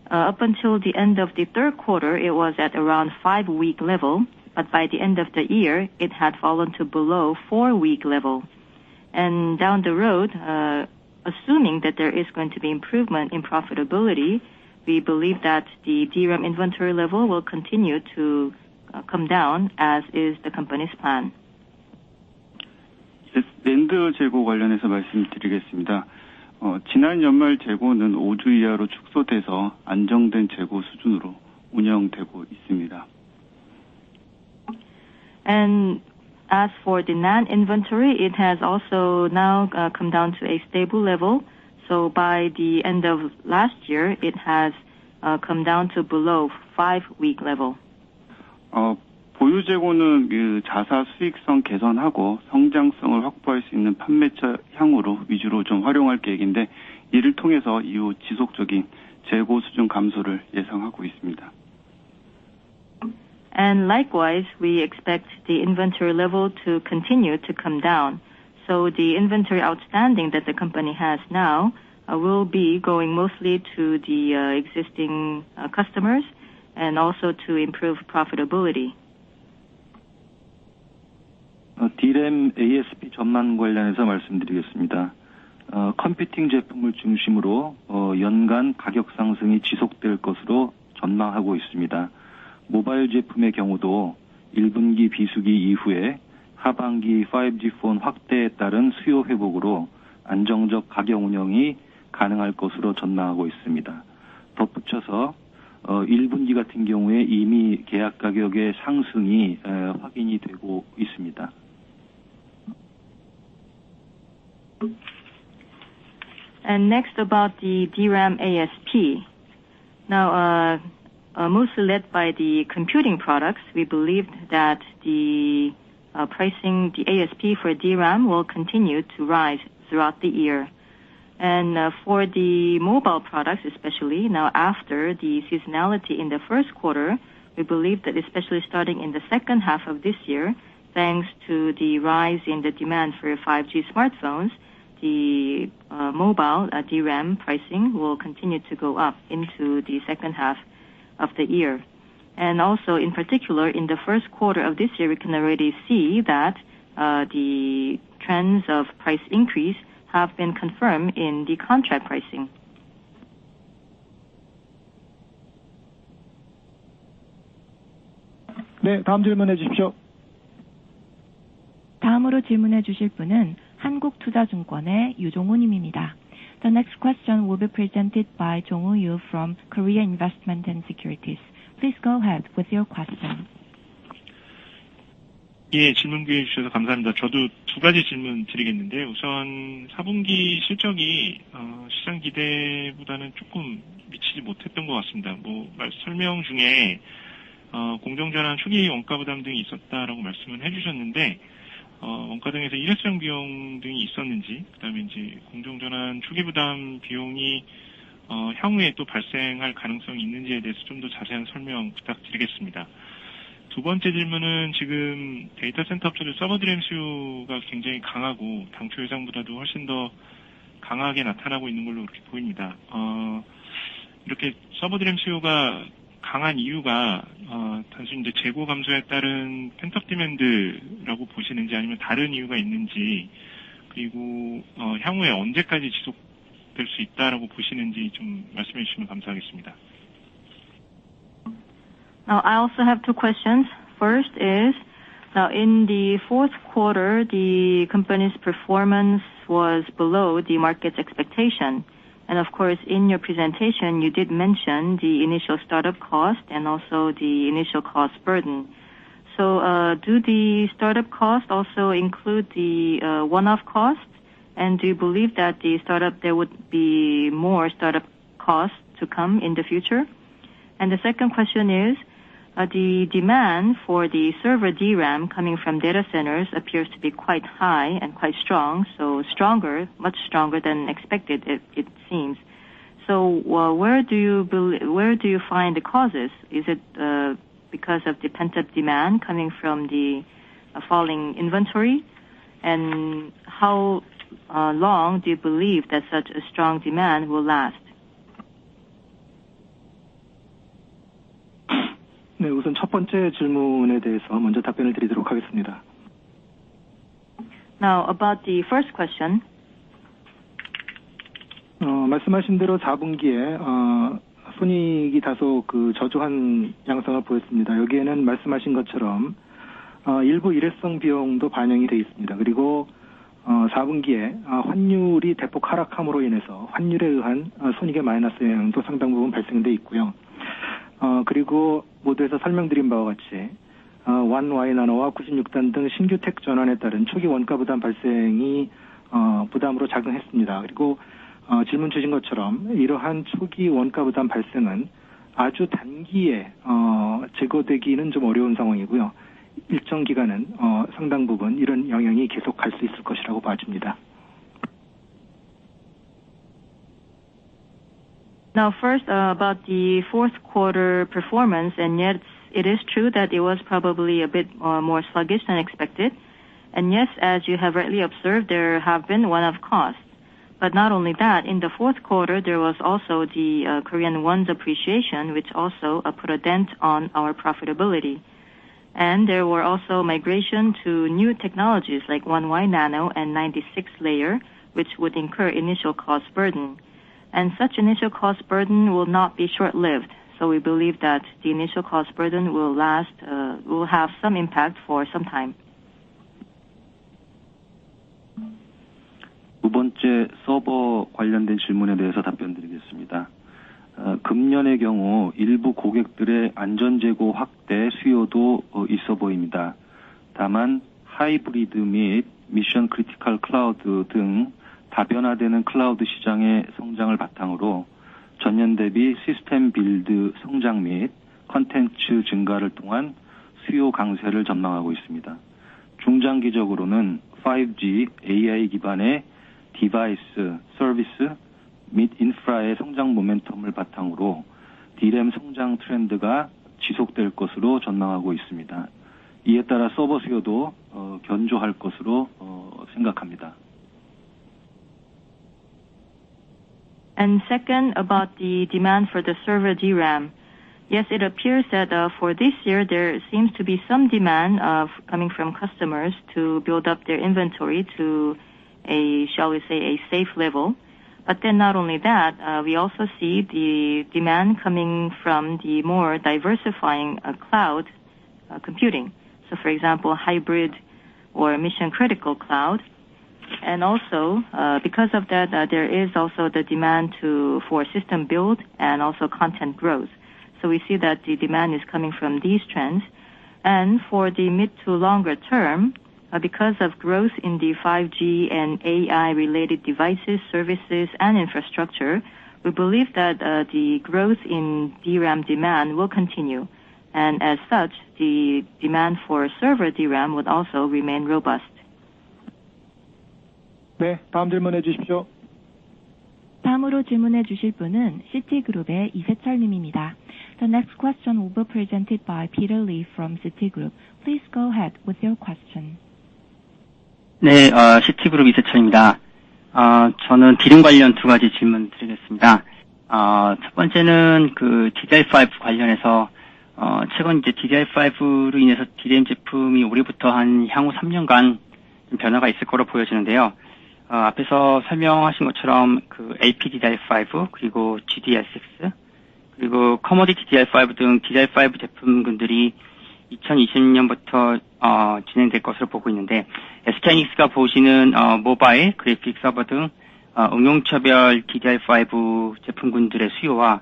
Up until the end of the third quarter, it was at around 5-week level, but by the end of the year, it had fallen to below 4-week level. And down the road, assuming that there is going to be improvement in profitability, we believe that the DRAM inventory level will continue to come down as is the company's plan. 낸드 재고 관련해서 말씀드리겠습니다. 지난 연말 재고는 5주 이하로 축소돼서 안정된 재고 수준으로 운영되고 있습니다. And as for the NAND inventory, it has also now come down to a stable level. So by the end of last year, it has come down to below 5-week level. 보유 재고는 그 자사 수익성 개선하고 성장성을 확보할 수 있는 판매처 향후로 위주로 좀 활용할 계획인데 이를 통해서 이후 지속적인 재고 수준 감소를 예상하고 있습니다. And likewise, we expect the inventory level to continue to come down. So the inventory outstanding that the company has now will be going mostly to the existing customers and also to improve profitability. D램 ASP 전망 관련해서 말씀드리겠습니다. 컴퓨팅 제품을 중심으로 연간 가격 상승이 지속될 것으로 전망하고 있습니다. 모바일 제품의 경우도 1분기 비수기 이후에 하반기 5G 폰 확대에 따른 수요 회복으로 안정적 가격 운영이 가능할 것으로 전망하고 있습니다. 덧붙여서 1분기 같은 경우에 이미 계약 가격의 상승이 확인이 되고 있습니다. And next about the DRAM ASP. Now, mostly led by the computing products, we believe that the pricing, the ASP for DRAM will continue to rise throughout the year. And for the mobile products especially, now after the seasonality in the first quarter, we believe that especially starting in the second half of this year, thanks to the rise in the demand for 5G smartphones, the mobile DRAM pricing will continue to go up into the second half of the year. And also, in particular, in the first quarter of this year, we can already see that the trends of price increase have been confirmed in the contract pricing. 네, 다음 질문해 주십시오. 다음으로 질문해 주실 분은 한국투자증권의 유종우 님입니다. The next question will be presented by Jong-woo Yu from Korea Investment and Securities. Please go ahead with your question. 예, 질문 기회 주셔서 감사합니다. 저도 두 가지 질문 드리겠는데요. 우선 4분기 실적이 시장 기대보다는 조금 미치지 못했던 것 같습니다. 설명 중에 공정전환 초기 원가 부담 등이 있었다라고 말씀을 해주셨는데 원가 등에서 일회성 비용 등이 있었는지, 그다음에 이제 공정전환 초기 부담 비용이 향후에 또 발생할 가능성이 있는지에 대해서 좀 더 자세한 설명 부탁드리겠습니다. 두 번째 질문은 지금 데이터 센터 업체들 서버 DRAM 수요가 굉장히 강하고 당초 예상보다도 훨씬 더 강하게 나타나고 있는 걸로 그렇게 보입니다. 이렇게 서버 DRAM 수요가 강한 이유가 단순히 이제 재고 감소에 따른 펜트업 디맨드라고 보시는지 아니면 다른 이유가 있는지, 그리고 향후에 언제까지 지속될 수 있다라고 보시는지 좀 말씀해 주시면 감사하겠습니다. Now, I also have two questions. First is, now in the fourth quarter, the company's performance was below the market's expectation. And of course, in your presentation, you did mention the initial startup cost and also the initial cost burden. So, do the startup cost also include the one-off cost? And do you believe that there would be more startup costs to come in the future? And the second question is, the demand for the server DRAM coming from data centers appears to be quite high and quite strong, so stronger, much stronger than expected, it seems. So, where do you find the causes? Is it because of the pent-up demand coming from the falling inventory? And how long do you believe that such a strong demand will last? 네, 우선 첫 번째 질문에 대해서 먼저 답변을 드리도록 하겠습니다. Now, about the first question. 말씀하신 대로 4분기에 손익이 다소 저조한 양상을 보였습니다. 여기에는 말씀하신 것처럼 일부 일회성 비용도 반영이 되어 있습니다. 그리고 4분기에 환율이 대폭 하락함으로 인해서 환율에 의한 손익의 마이너스 영향도 상당 부분 발생돼 있고요. 그리고 모두에서 설명드린 바와 같이 one 나노와 96단 등 신규 택 전환에 따른 초기 원가 부담 발생이 부담으로 작용했습니다. 그리고 질문 주신 것처럼 이러한 초기 원가 부담 발생은 아주 단기에 제거되기는 좀 어려운 상황이고요. 일정 기간은 상당 부분 이런 영향이 계속할 수 있을 것이라고 봐집니다. Now, first about the fourth quarter performance, and yes, it is true that it was probably a bit more sluggish than expected. And yes, as you have rightly observed, there have been one-off costs. But not only that, in the fourth quarter, there was also the Korean won's appreciation, which also put a dent on our profitability. And there were also migration to new technologies like 1Y Nano and 96 layer, which would incur initial cost burden. And such initial cost burden will not be short-lived. So we believe that the initial cost burden will will have some impact for some time. 두 번째 서버 관련된 질문에 대해서 답변드리겠습니다. 금년의 경우 일부 고객들의 안전재고 확대 수요도 있어 보입니다. 다만 하이브리드 및 미션 크리티컬 클라우드 등 다변화되는 클라우드 시장의 성장을 바탕으로 전년 대비 시스템 빌드 성장 및 컨텐츠 증가를 통한 수요 강세를 전망하고 있습니다. 중장기적으로는 5G, AI 기반의 디바이스, 서비스 및 인프라의 성장 모멘텀을 바탕으로 D램 성장 트렌드가 지속될 것으로 전망하고 있습니다. 이에 따라 서버 수요도 견조할 것으로 생각합니다. And second, about the demand for the server DRAM. Yes, it appears that for this year there seems to be some demand coming from customers to build up their inventory to a, shall we say, a safe level. But then not only that, we also see the demand coming from the more diversifying cloud computing. So for example, hybrid or mission critical cloud. And also, because of that, there is also the demand for system build and also content growth. So we see that the demand is coming from these trends. And for the mid to longer term, because of growth in the 5G and AI-related devices, services, and infrastructure, we believe that the growth in DRAM demand will continue. And as such, the demand for server DRAM would also remain robust. 네, 다음 질문해 주십시오. 다음으로 질문해 주실 분은 시티그룹의 이세철 님입니다. The next question will be presented by Peter Lee from Citigroup. Please go ahead with your question. 네, 시티그룹 이세철입니다. 저는 D램 관련 두 가지 질문 드리겠습니다. 첫 번째는 그 DDR5 관련해서 최근 이제 DDR5로 인해서 D램 제품이 올해부터 한 향후 3년간 좀 변화가 있을 거로 보여지는데요. 앞에서 설명하신 것처럼 그 LPDDR5 그리고 GDR6 그리고 커머디티 DDR5 등 DDR5 제품군들이 2020년부터 진행될 것으로 보고 있는데 SK하이닉스가 보시는 모바일, 그래픽 서버 등 응용처별 DDR5 제품군들의 수요와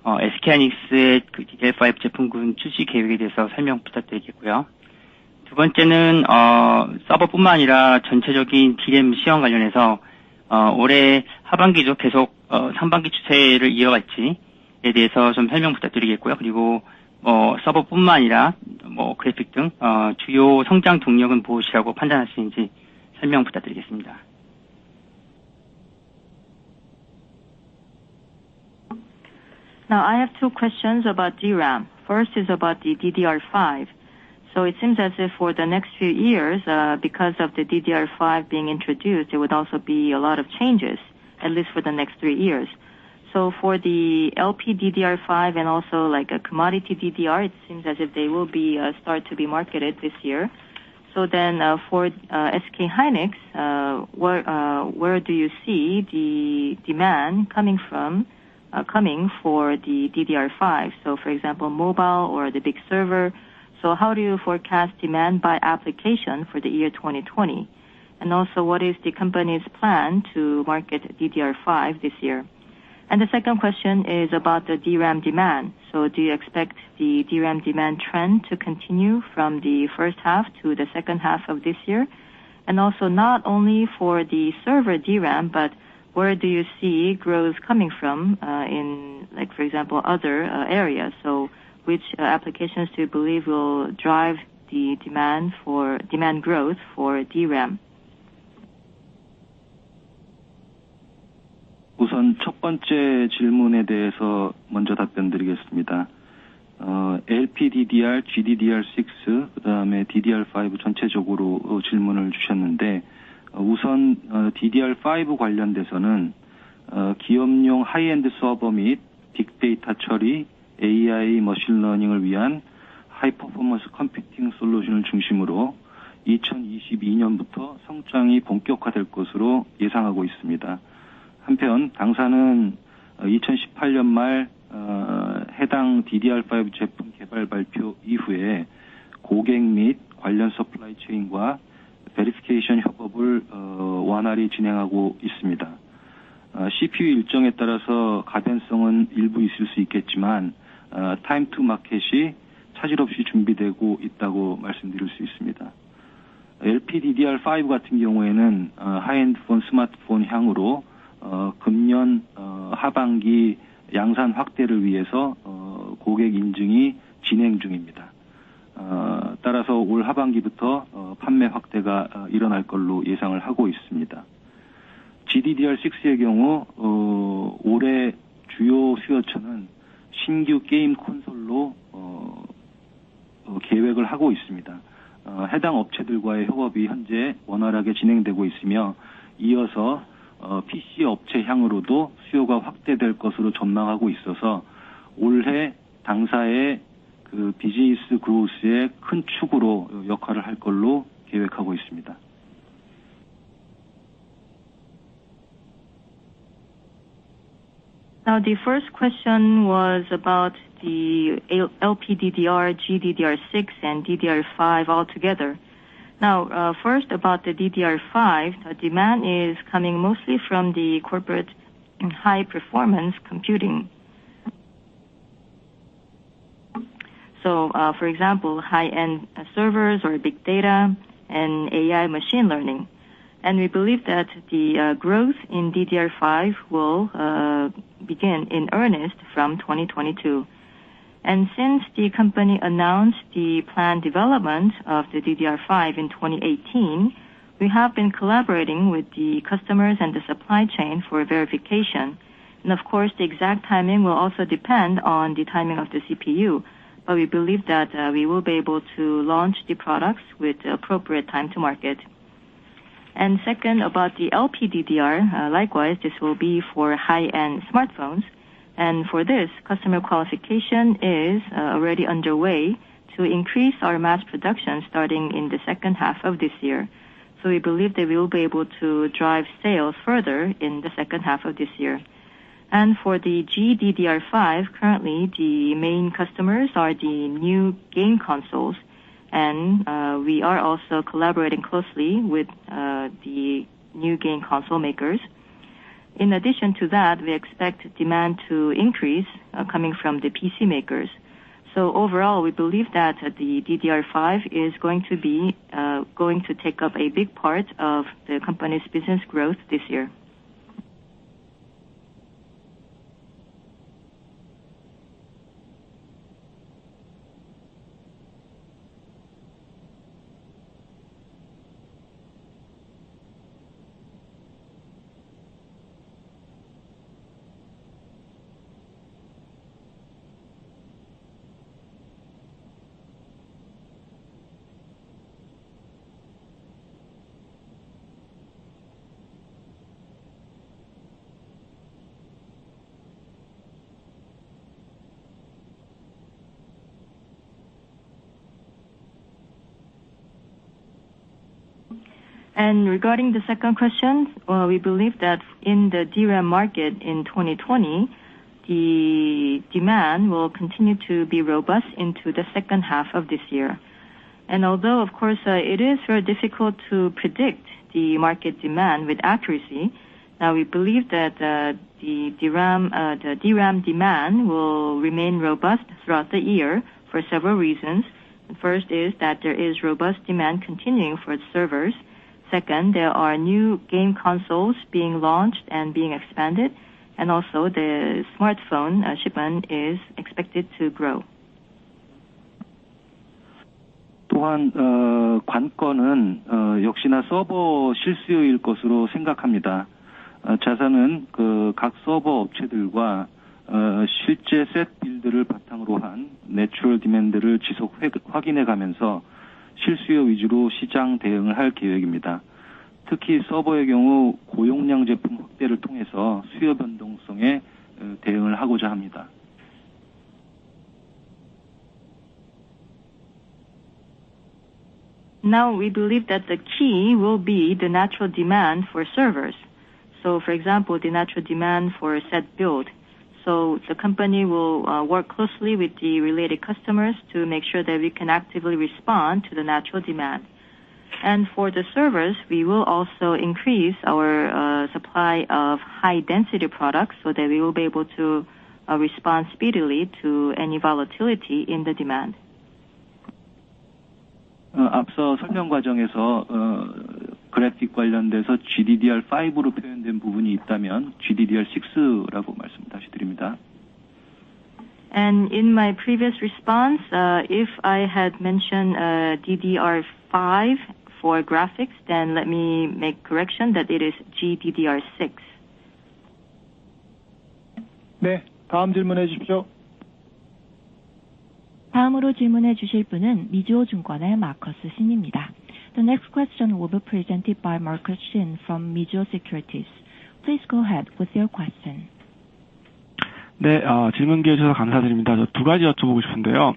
SK하이닉스의 그 DDR5 제품군 출시 계획에 대해서 설명 부탁드리겠고요. 두 번째는 서버뿐만 아니라 전체적인 D램 시황 관련해서 올해 하반기도 계속 상반기 추세를 이어갈지에 대해서 좀 설명 부탁드리겠고요. 그리고 서버뿐만 아니라 그래픽 등 주요 성장 동력은 무엇이라고 판단하시는지 설명 부탁드리겠습니다. Now I have two questions about DRAM. First is about the DDR5. So it seems as if for the next few years, because of the DDR5 being introduced, there would also be a lot of changes, at least for the next 3 years. So for the LPDDR5 and also like a commodity DDR, it seems as if they will be start to be marketed this year. So then for SK Hynix, where do you see the demand coming from, coming for the DDR5? So for example, mobile or the big server. So how do you forecast demand by application for the year 2020? And also what is the company's plan to market DDR5 this year? And the second question is about the DRAM demand. So do you expect the DRAM demand trend to continue from the first half to the second half of this year? And also not only for the server DRAM, but where do you see growth coming from in, like, for example, other areas? So which applications do you believe will drive the demand growth for DRAM? 우선 첫 번째 질문에 대해서 먼저 답변드리겠습니다. LPDDR, GDDR6, 그다음에 DDR5 전체적으로 질문을 주셨는데, 우선 DDR5 관련돼서는 기업용 하이엔드 서버 및 빅데이터 처리, AI, 머신러닝을 위한 하이 퍼포먼스 컴퓨팅 솔루션을 중심으로 2022년부터 성장이 본격화될 것으로 예상하고 있습니다. 한편 당사는 2018년 말 해당 DDR5 제품 개발 발표 이후에 고객 및 관련 서플라이 체인과 베리피케이션 협업을 원활히 진행하고 있습니다. CPU 일정에 따라서 가변성은 일부 있을 수 있겠지만 타임 투 마켓이 차질 없이 준비되고 있다고 말씀드릴 수 있습니다. LPDDR5 같은 경우에는 하이엔드폰, 스마트폰 향으로 금년 하반기 양산 확대를 위해서 고객 인증이 진행 중입니다. 따라서 올 하반기부터 판매 확대가 일어날 걸로 예상을 하고 있습니다. GDDR6의 경우 올해 주요 수요처는 신규 게임 콘솔로 계획을 하고 있습니다. 해당 업체들과의 협업이 현재 원활하게 진행되고 있으며 이어서 PC 업체 향으로도 수요가 확대될 것으로 전망하고 있어서 올해 당사의 그 비즈니스 그로스의 큰 축으로 역할을 할 걸로 계획하고 있습니다. Now the first question was about the LPDDR, GDDR6 and DDR5 altogether. Now, first about the DDR5, the demand is coming mostly from the corporate high performance computing. So, for example, high-end servers or big data and AI machine learning. And we believe that the growth in DDR5 will begin in earnest from 2022. And since the company announced the planned development of the DDR5 in 2018, we have been collaborating with the customers and the supply chain for verification. And of course, the exact timing will also depend on the timing of the CPU. But we believe that we will be able to launch the products with the appropriate time to market. And second, about the LPDDR, likewise, this will be for high-end smartphones. And for this, customer qualification is already underway to increase our mass production starting in the second half of this year. So we believe that we will be able to drive sales further in the second half of this year. And for the GDDR5, currently the main customers are the new game consoles. And we are also collaborating closely with the new game console makers. In addition to that, we expect demand to increase coming from the PC makers. So overall, we believe that the DDR5 is going to take up a big part of the company's business growth this year. And regarding the second question, we believe that in the DRAM market in 2020, the demand will continue to be robust into the second half of this year. And although, of course, it is very difficult to predict the market demand with accuracy, Now we believe that the DRAM demand will remain robust throughout the year for several reasons. First is that there is robust demand continuing for servers. Second, there are new game consoles being launched and being expanded, and also the smartphone shipment is expected to grow. 또한 관건은 역시나 서버 실수요일 것으로 생각합니다. 자사는 각 서버 업체들과 실제 셋 빌드를 바탕으로 한 내추럴 디맨드를 지속 확인해 가면서 실수요 위주로 시장 대응을 할 계획입니다. 특히 서버의 경우 고용량 제품 확대를 통해서 수요 변동성에 대응을 하고자 합니다. Now we believe that the key will be the natural demand for servers. So for example, the natural demand for set build. So the company will work closely with the related customers to make sure that we can actively respond to the natural demand. And for the servers, we will also increase our supply of high density products so that we will be able to respond speedily to any volatility in the demand. 앞서 설명 과정에서 그래픽 관련돼서 GDDR5로 표현된 부분이 있다면 GDDR6라고 말씀 다시 드립니다. And in my previous response, if I had mentioned DDR5 for graphics, then let me make correction that it is GDDR6. 네, 다음 질문해 주십시오. 다음으로 질문해 주실 분은 미주호 증권의 마커스 신입니다. The next question will be presented by Marcus Shin from Mizuho Securities. Please go ahead with your question. 네, 질문 기회 주셔서 감사드립니다. 저 두 가지 여쭤보고 싶은데요.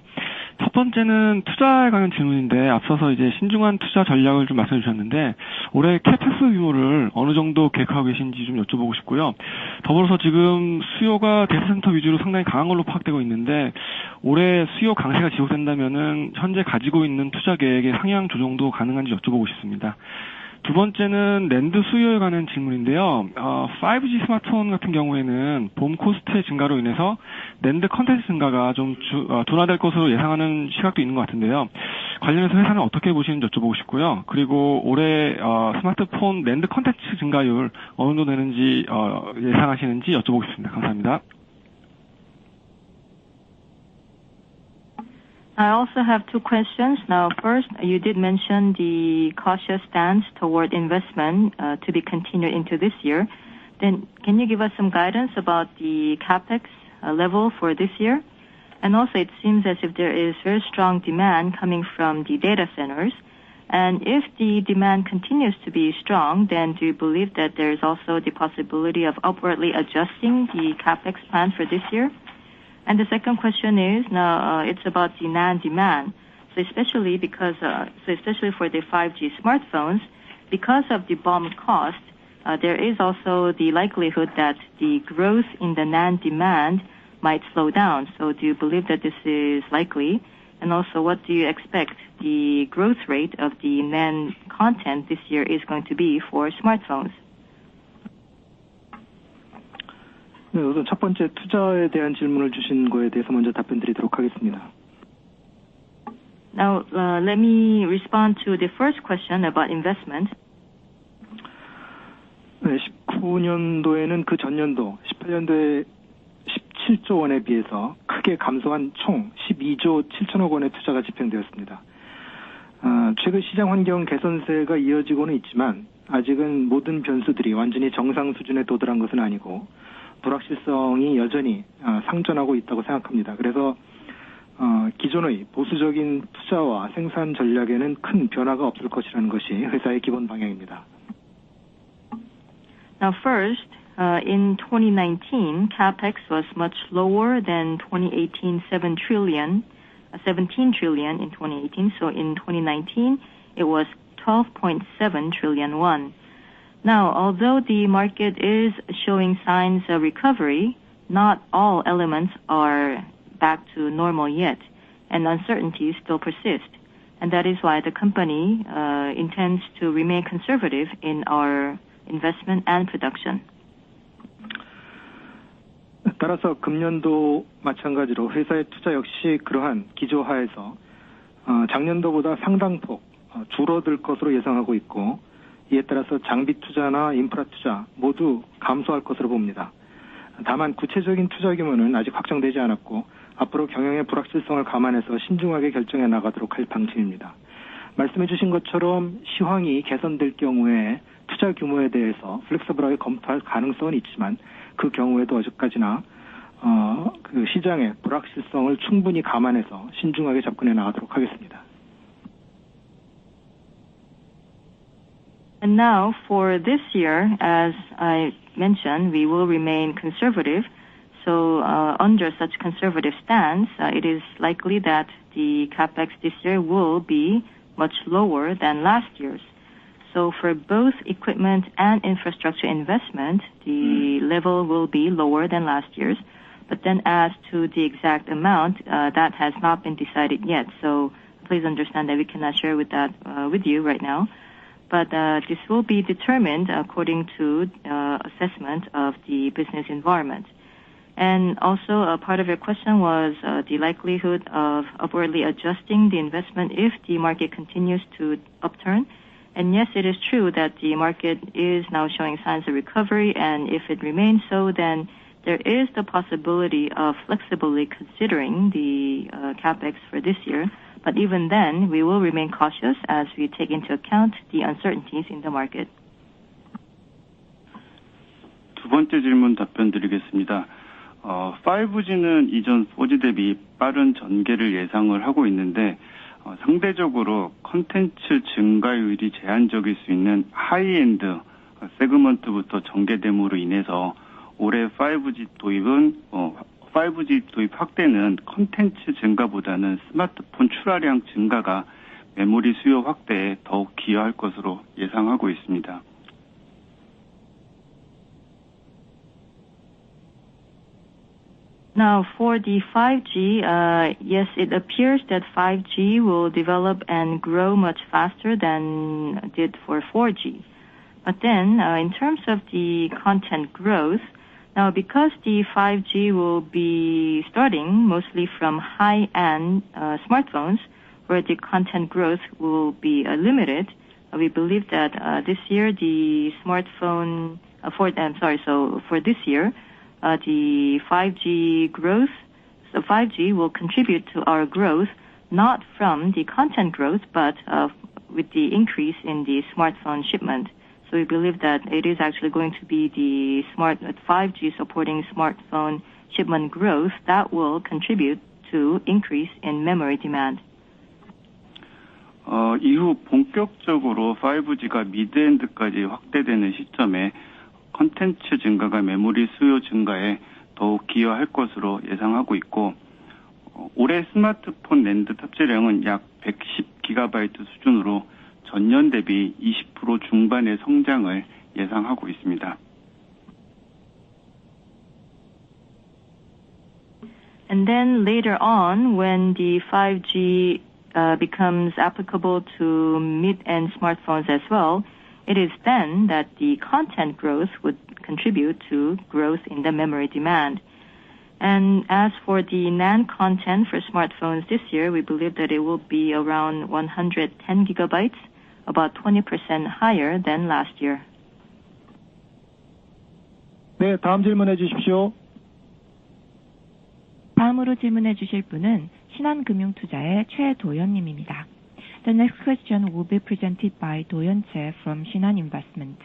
첫 번째는 투자에 관한 질문인데 앞서서 이제 신중한 투자 전략을 좀 말씀해 주셨는데 올해 캐펙스 규모를 어느 정도 계획하고 계신지 좀 여쭤보고 싶고요. 더불어서 지금 수요가 데이터 센터 위주로 상당히 강한 걸로 파악되고 있는데 올해 수요 강세가 지속된다면은 현재 가지고 있는 투자 계획의 상향 조정도 가능한지 여쭤보고 싶습니다. 두 번째는 랜드 수요에 관한 질문인데요. 5G 스마트폰 같은 경우에는 봄 코스트의 증가로 인해서 랜드 컨텐츠 증가가 좀 둔화될 것으로 예상하는 시각도 있는 것 같은데요. 관련해서 회사는 어떻게 보시는지 여쭤보고 싶고요. 그리고 올해 스마트폰 랜드 컨텐츠 증가율 어느 정도 되는지 예상하시는지 여쭤보고 싶습니다. 감사합니다. I also have two questions. Now, first, you did mention the cautious stance toward investment to be continued into this year. Then, can you give us some guidance about the capex level for this year? And also, it seems as if there is very strong demand coming from the data centers. And if the demand continues to be strong, then do you believe that there is also the possibility of upwardly adjusting the capex plan for this year? And the second question is now it's about the NAND demand. So especially for the 5G smartphones, because of the BOM cost, there is also the likelihood that the growth in the NAND demand might slow down. So do you believe that this is likely? And also, what do you expect the growth rate of the NAND content this year is going to be for smartphones? 네, 우선 첫 번째 투자에 대한 질문을 주신 거에 대해서 먼저 답변드리도록 하겠습니다. Now, let me respond to the first question about investment. 네, 19년도에는 그 전년도 18년도에 17조 원에 비해서 크게 감소한 총 12조 7천억 원의 투자가 집행되었습니다. 최근 시장 환경 개선세가 이어지고는 있지만 아직은 모든 변수들이 완전히 정상 수준에 도달한 것은 아니고 불확실성이 여전히 상존하고 있다고 생각합니다. 그래서 기존의 보수적인 투자와 생산 전략에는 큰 변화가 없을 것이라는 것이 회사의 기본 방향입니다. Now first, in 2019, capex was much lower than 2018 17 trillion in 2018. So in 2019, it was 12.7 trillion won. Now, although the market is showing signs of recovery, not all elements are back to normal yet, and uncertainties still persist. And that is why the company intends to remain conservative in investment and production. 따라서 금년도 마찬가지로 회사의 투자 역시 그러한 기조하에서 작년도보다 상당폭 줄어들 것으로 예상하고 있고, 이에 따라서 장비 투자나 인프라 투자 모두 감소할 것으로 봅니다. 다만 구체적인 투자 규모는 아직 확정되지 않았고 앞으로 경영의 불확실성을 감안해서 신중하게 결정해 나가도록 할 방침입니다. 말씀해 주신 것처럼 시황이 개선될 경우에 투자 규모에 대해서 플렉서블하게 검토할 가능성은 있지만 그 경우에도 어제까지나 그 시장의 불확실성을 충분히 감안해서 신중하게 접근해 나가도록 하겠습니다. And now for this year, as I mentioned, we will remain conservative. So under such conservative stance, it is likely that the capex this year will be much lower than last year's. So for both equipment and infrastructure investment, the level will be lower than last year's. But then as to the exact amount, that has not been decided yet. So please understand that we cannot share with you right now. But this will be determined according to assessment of the business environment. And also a part of your question was the likelihood of upwardly adjusting the investment if the market continues to upturn. And yes, it is true that the market is now showing signs of recovery, and if it remains so, then there is the possibility of flexibly considering the capex for this year. But even then, we will remain cautious as we take into account the uncertainties in the market. 두 번째 질문 답변 드리겠습니다. 5G는 이전 4G 대비 빠른 전개를 예상을 하고 있는데 상대적으로 컨텐츠 증가율이 제한적일 수 있는 하이엔드 세그먼트부터 전개됨으로 인해서 올해 5G 도입 확대는 컨텐츠 증가보다는 스마트폰 출하량 증가가 메모리 수요 확대에 더욱 기여할 것으로 예상하고 있습니다. Now, for the 5G, yes, it appears that 5G will develop and grow much faster than did for 4G. But then, in terms of the content growth, now because the 5G will be starting mostly from high-end smartphones, where the content growth will be limited, we believe that this year the smartphone for this year. The 5G growth, so 5G will contribute to our growth, not from the content growth, but with the increase in the smartphone shipment. So we believe that it is actually going to be the 5G supporting smartphone shipment growth that will contribute to increase in memory demand. 이후 본격적으로 5G가 미드엔드까지 확대되는 시점에 콘텐츠 증가가 메모리 수요 증가에 더욱 기여할 것으로 예상하고 있고, 올해 스마트폰 낸드 탑재량은 약 110GB 수준으로 전년 대비 20% 중반의 성장을 예상하고 있습니다. And then later on, when the 5G becomes applicable to mid-end smartphones as well, it is then that the content growth would contribute to growth in the memory demand. And as for the NAND content for smartphones this year, we believe that it will be around 110 gigabytes, about 20% higher than last year. 네, 다음 질문해 주십시오. 다음으로 질문해 주실 분은 신한금융투자의 최도연님입니다. The next question will be presented by 도연 Che from Shinhan Investment.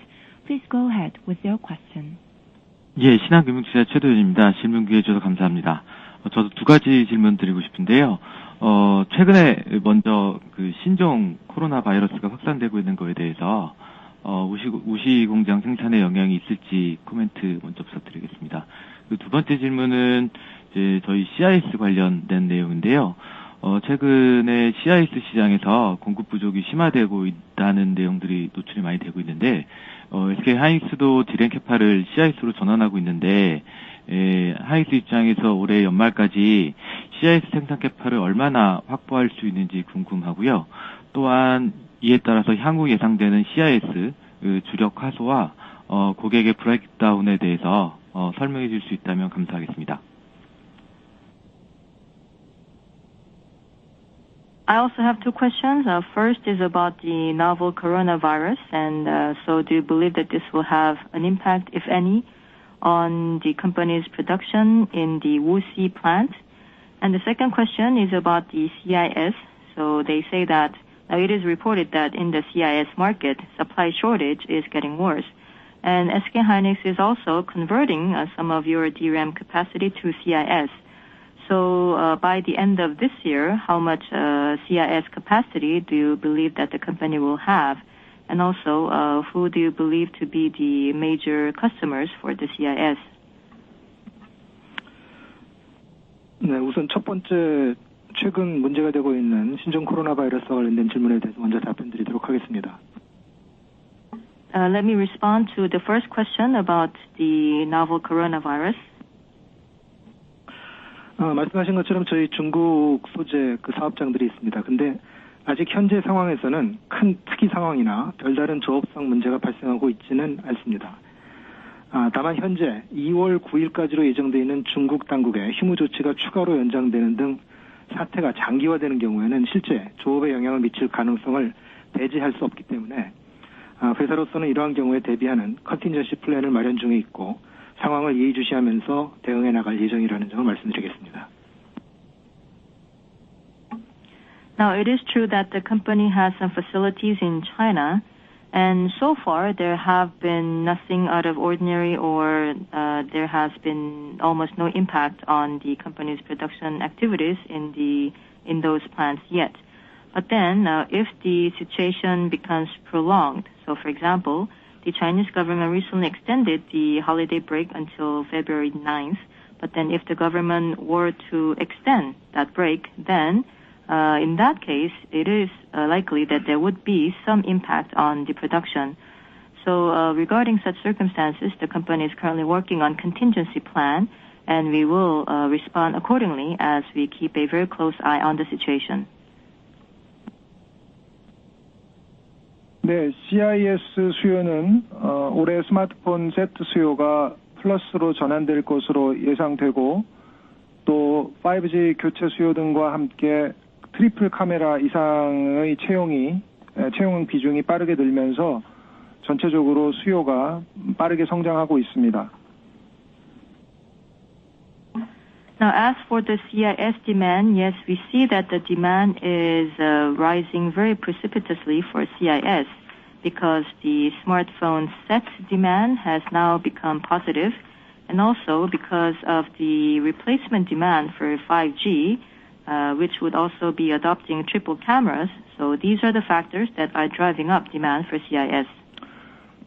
Please go ahead with your question. 예, 신한금융투자 최도연입니다. 질문 기회 주셔서 감사합니다. 저도 두 가지 질문 드리고 싶은데요. 최근에 먼저 그 신종 코로나 바이러스가 확산되고 있는 거에 대해서 우시 공장 생산에 영향이 있을지 코멘트 먼저 부탁드리겠습니다. 두 번째 질문은 이제 저희 CIS 관련된 내용인데요. 최근에 CIS 시장에서 공급 부족이 심화되고 있다는 내용들이 노출이 많이 되고 있는데, SK 하이닉스도 디램 캐파를 CIS로 전환하고 있는데, 하이닉스 입장에서 올해 연말까지 CIS 생산 캐파를 얼마나 확보할 수 있는지 궁금하고요. 또한 이에 따라서 향후 예상되는 CIS 주력 화소와 고객의 브레이크다운에 대해서 설명해 줄 수 있다면 감사하겠습니다. I also have two questions. First is about the novel coronavirus, and so do you believe that this will have an impact, if any, on the company's production in the Wuxi plant? And the second question is about the CIS. So they say that it is reported that in the CIS market, supply shortage is getting worse. And SK hynix is also converting some of your DRAM capacity to CIS. So by the end of this year, how much CIS capacity do you believe that the company will have? And also, who do you believe to be the major customers for the CIS? 네, 우선 첫 번째 최근 문제가 되고 있는 신종 코로나 바이러스와 관련된 질문에 대해서 먼저 답변드리도록 하겠습니다. Let me respond to the first question about the novel coronavirus. 말씀하신 것처럼 저희 중국 소재 사업장들이 있습니다. 근데 아직 현재 상황에서는 큰 특이 상황이나 별다른 조업상 문제가 발생하고 있지는 않습니다. 다만 현재 2월 9일까지로 예정되어 있는 중국 당국의 휴무 조치가 추가로 연장되는 등 사태가 장기화되는 경우에는 실제 조업에 영향을 미칠 가능성을 배제할 수 없기 때문에 회사로서는 이러한 경우에 대비하는 컨틴전시 플랜을 마련 중에 있고 상황을 예의주시하면서 대응해 나갈 예정이라는 점을 말씀드리겠습니다. Now, it is true that the company has some facilities in China, and so far there have been nothing out of ordinary, or there has been almost no impact on the company's production activities in those plants yet. But then, if the situation becomes prolonged, so for example, the Chinese government recently extended the holiday break until February 9th, but then if the government were to extend that break, then in that case, it is likely that there would be some impact on the production. So regarding such circumstances, the company is currently working on contingency plan, and we will respond accordingly as we keep a very close eye on the situation. 네, CIS 수요는 올해 스마트폰 세트 수요가 플러스로 전환될 것으로 예상되고 또 5G 교체 수요 등과 함께 트리플 카메라 이상의 채용 비중이 빠르게 늘면서 전체적으로 수요가 빠르게 성장하고 있습니다. Now, as for the CIS demand, yes, we see that the demand is rising very precipitously for CIS because the smartphone set demand has now become positive, and also because of the replacement demand for 5G, which would also be adopting triple cameras. So these are the factors that are driving up demand for CIS.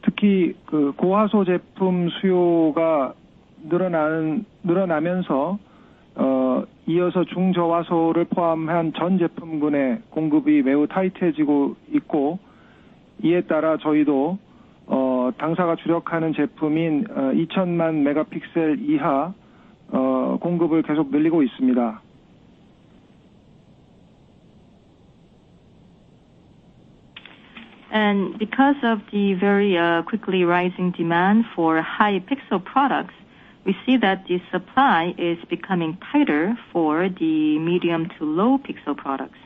특히 고화소 제품 수요가 늘어나면서 이어서 중저화소를 포함한 전 제품군의 공급이 매우 타이트해지고 있고 이에 따라 저희도 당사가 주력하는 제품인 2000만 메가픽셀 이하 공급을 계속 늘리고 있습니다. And because of the very quickly rising demand for high pixel products, we see that the supply is becoming tighter for the medium to low pixel products.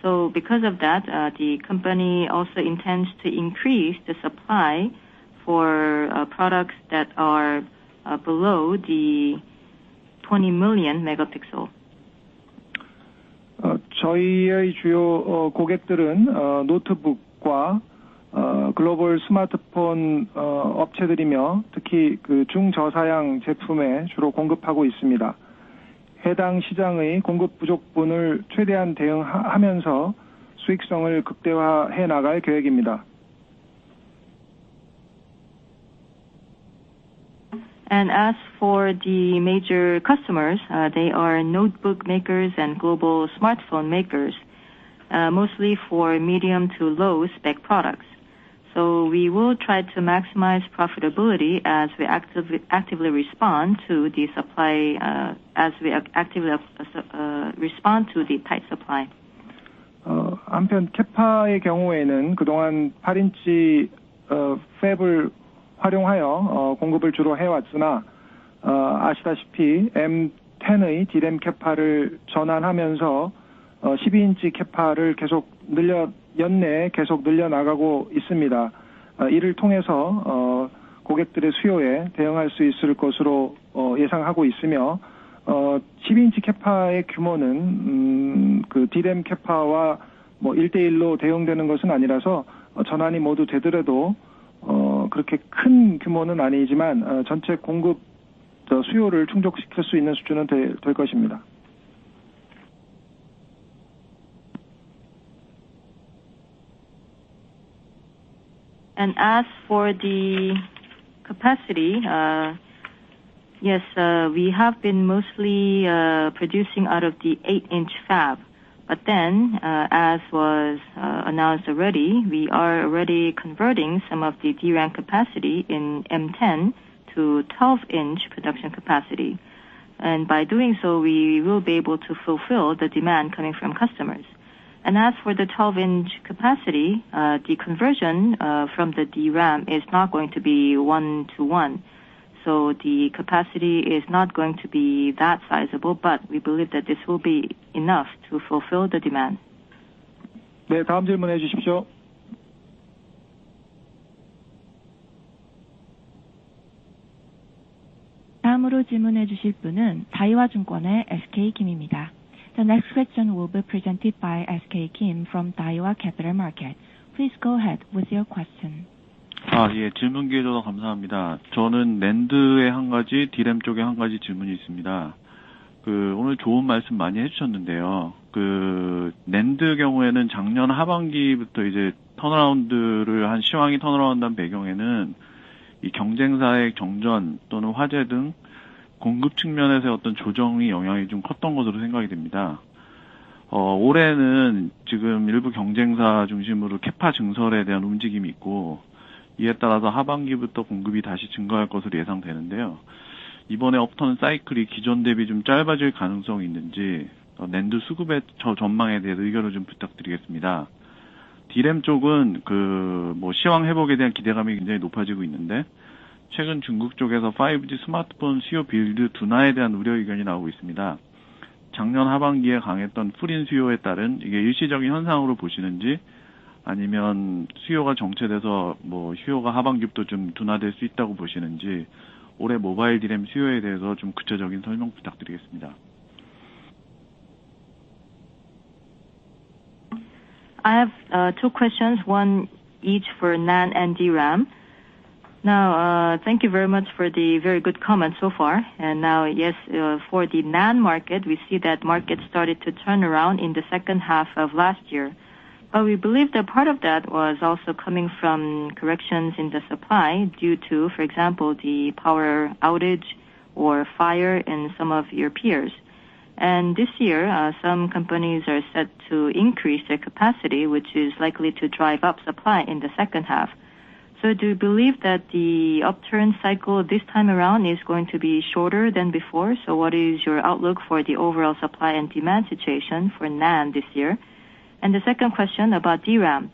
So because of that, the company also intends to increase the supply for products that are below the 20 million megapixel. 저희의 주요 고객들은 노트북과 글로벌 스마트폰 업체들이며 특히 중저사양 제품에 주로 공급하고 있습니다. 해당 시장의 공급 부족분을 최대한 대응하면서 수익성을 극대화해 나갈 계획입니다. And as for the major customers, they are notebook makers and global smartphone makers, mostly for medium to low spec products. So we will try to maximize profitability as we actively respond to the supply, respond to the tight supply. 한편 캐파의 경우에는 그동안 8인치 팹을 활용하여 공급을 주로 해왔으나 아시다시피 M10의 D램 캐파를 전환하면서 12인치 캐파를 계속 연내에 계속 늘려나가고 있습니다. 이를 통해서 고객들의 수요에 대응할 수 있을 것으로 예상하고 있으며 12인치 캐파의 규모는 그 D램 캐파와 뭐 1대1로 대응되는 것은 아니라서 전환이 모두 되더라도 그렇게 큰 규모는 아니지만 전체 공급 수요를 충족시킬 수 있는 수준은 될 것입니다. And as for the capacity, yes, we have been mostly producing out of the 8-inch fab. But then, as was announced already, we are already converting some of the DRAM capacity in M10 to 12-inch production capacity. And by doing so, we will be able to fulfill the demand coming from customers. And as for the 12-inch capacity, the conversion from the DRAM is not going to be 1-to-1. So the capacity is not going to be that sizable, but we believe that this will be enough to fulfill the demand. 네, 다음 질문해 주십시오. 다음으로 질문해 주실 분은 다이와증권의 SK 김입니다. The next question will be presented by SK Kim from Daiwa Capital Market. Please go ahead with your question. 예, 질문 기회 주셔서 감사합니다. 저는 낸드의 한 가지, D램 쪽에 한 가지 질문이 있습니다. 오늘 좋은 말씀 많이 해주셨는데요. 낸드 경우에는 작년 하반기부터 이제 턴어라운드를 한 시황이 턴어라운드한 배경에는 이 경쟁사의 정전 또는 화재 등 공급 측면에서의 어떤 조정이 영향이 좀 컸던 것으로 생각이 됩니다. 올해는 지금 일부 경쟁사 중심으로 캐파 증설에 대한 움직임이 있고, 이에 따라서 하반기부터 공급이 다시 증가할 것으로 예상되는데요. 이번에 업턴 사이클이 기존 대비 좀 짧아질 가능성이 있는지, 낸드 수급의 전망에 대해서 의견을 좀 부탁드리겠습니다. D램 쪽은 시황 회복에 대한 기대감이 굉장히 높아지고 있는데, 최근 중국 쪽에서 5G 스마트폰 수요 빌드 둔화에 대한 우려 의견이 나오고 있습니다. 작년 하반기에 강했던 풀인 수요에 따른 이게 일시적인 현상으로 보시는지, 아니면 수요가 정체돼서 수요가 하반기부터 좀 둔화될 수 있다고 보시는지, 올해 모바일 D램 수요에 대해서 좀 구체적인 설명 부탁드리겠습니다. I have two questions, one each for NAND and DRAM. Now, thank you very much for the very good comments so far. And now, yes, for the NAND market, we see that market started to turn around in the second half of last year. But we believe that part of that was also coming from corrections in the supply due to, for example, the power outage or fire in some of your peers. And this year, some companies are set to increase their capacity, which is likely to drive up supply in the second half. So do you believe that the upturn cycle this time around is going to be shorter than before? So what is your outlook for the overall supply and demand situation for NAND this year? And the second question about DRAM.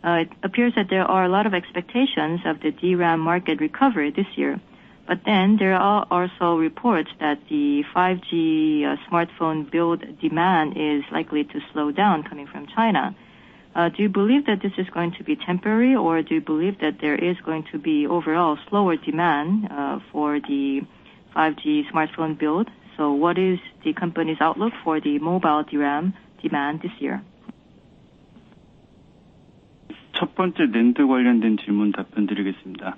It appears that there are a lot of expectations of the DRAM market recovery this year. But then there are also reports that the 5G smartphone build demand is likely to slow down coming from China. Do you believe that this is going to be temporary, or do you believe that there is going to be overall slower demand for the 5G smartphone build? So what is the company's outlook for the mobile DRAM demand this year? 첫 번째 낸드 관련된 질문 답변 드리겠습니다.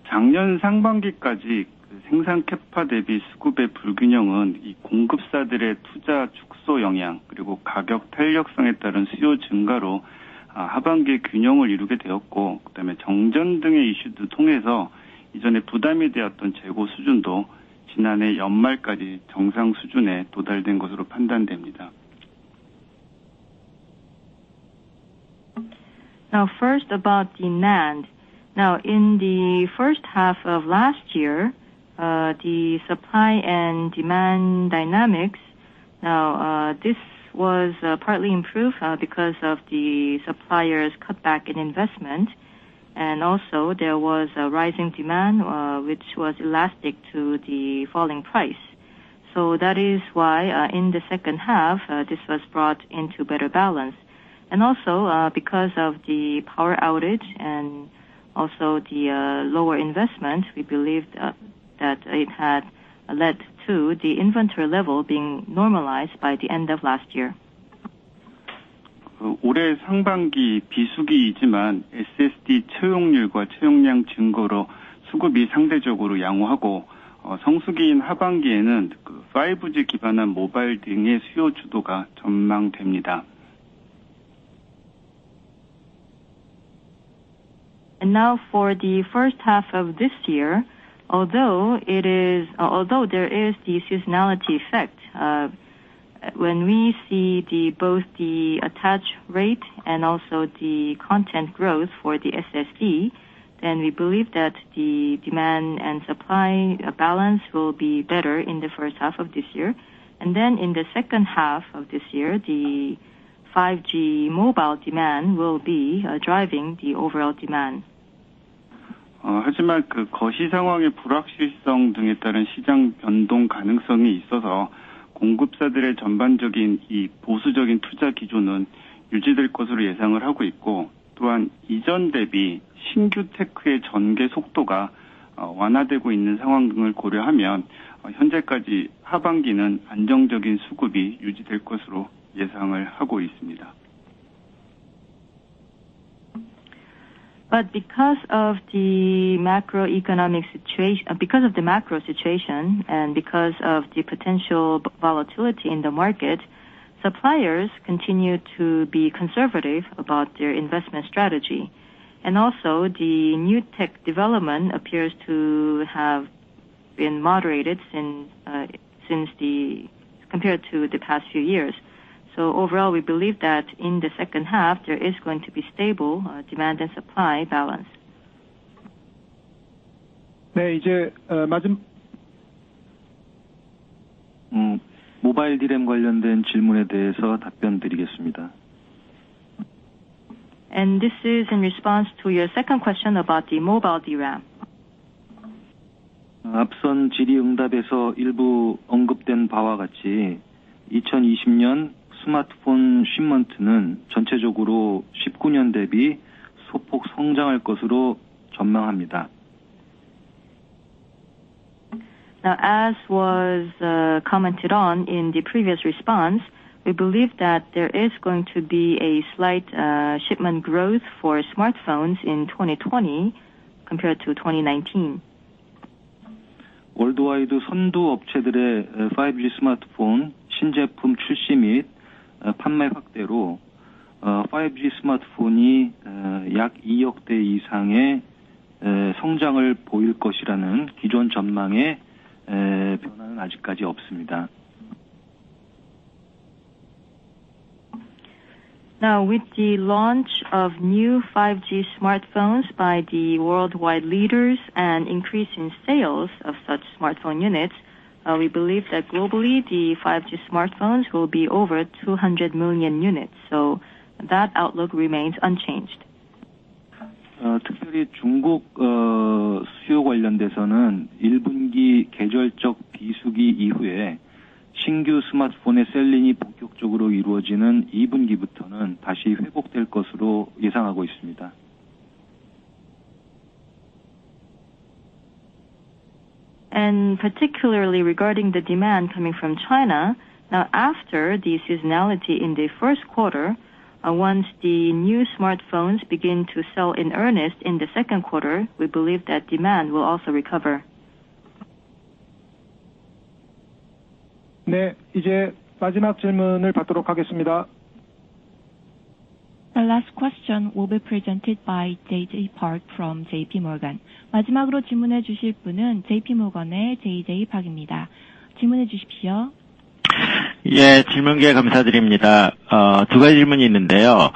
작년 상반기까지 생산 캐파 대비 수급의 불균형은 이 공급사들의 투자 축소 영향 그리고 가격 탄력성에 따른 수요 증가로 하반기에 균형을 이루게 되었고, 그다음에 정전 등의 이슈도 통해서 이전에 부담이 되었던 재고 수준도 지난해 연말까지 정상 수준에 도달된 것으로 판단됩니다. Now, first about the NAND. Now, in the first half of last year, the supply and demand dynamics, now this was partly improved because of the suppliers' cutback in investment. And also there was a rising demand, which was elastic to the falling price. So that is why in the second half, this was brought into better balance. And also because of the power outage and also the lower investment, we believed that it had led to the inventory level being normalized by the end of last year. 올해 상반기 비수기이지만 SSD 채용률과 채용량 증가로 수급이 상대적으로 양호하고 성수기인 하반기에는 5G 기반한 모바일 등의 수요 주도가 전망됩니다. And now for the first half of this year, although there is the seasonality effect, when we see both the attach rate and also the content growth for the SSD, then we believe that the demand and supply balance will be better in the first half of this year. And then in the second half of this year, the 5G mobile demand will be driving the overall demand. 하지만 거시 상황의 불확실성 등에 따른 시장 변동 가능성이 있어서 공급사들의 전반적인 이 보수적인 투자 기조는 유지될 것으로 예상을 하고 있고, 또한 이전 대비 신규 테크의 전개 속도가 완화되고 있는 상황 등을 고려하면 현재까지 하반기는 안정적인 수급이 유지될 것으로 예상을 하고 있습니다. But because of the macro situation and because of the potential volatility in the market, suppliers continue to be conservative about their investment strategy. And also the new tech development appears to have been moderated compared to the past few years. So overall, we believe that in the second half, there is going to be stable demand and supply balance. 네, 이제 모바일 디램 관련된 질문에 대해서 답변 드리겠습니다. And this is in response to your second question about the mobile DRAM. 앞선 질의응답에서 일부 언급된 바와 같이 2020년 스마트폰 쉥먼트는 전체적으로 19년 대비 소폭 성장할 것으로 전망합니다. Now, as was commented on in the previous response, we believe that there is going to be a slight shipment growth for smartphones in 2020 compared to 2019. 월드와이드 선두 업체들의 5G 스마트폰 신제품 출시 및 판매 확대로 5G 스마트폰이 약 2억 대 이상의 성장을 보일 것이라는 기존 전망에 변화는 아직까지 없습니다. Now, with the launch of new 5G smartphones by the worldwide leaders and increase in sales of such smartphone units, we believe that globally the 5G smartphones will be over 200 million units. So that outlook remains unchanged. 특별히 중국 수요 관련돼서는 1분기 계절적 비수기 이후에 신규 스마트폰의 셀링이 본격적으로 이루어지는 2분기부터는 다시 회복될 것으로 예상하고 있습니다. And particularly regarding the demand coming from China, now after the seasonality in the first quarter, once the new smartphones begin to sell in earnest in the second quarter, we believe that demand will also recover. 네, 이제 마지막 질문을 받도록 하겠습니다. The last question will be presented by JJ Park from JP Morgan. 마지막으로 질문해 주실 분은 JP Morgan의 JJ Park입니다. 질문해 주십시오. 예, 질문 기회 감사드립니다. 두 가지 질문이 있는데요.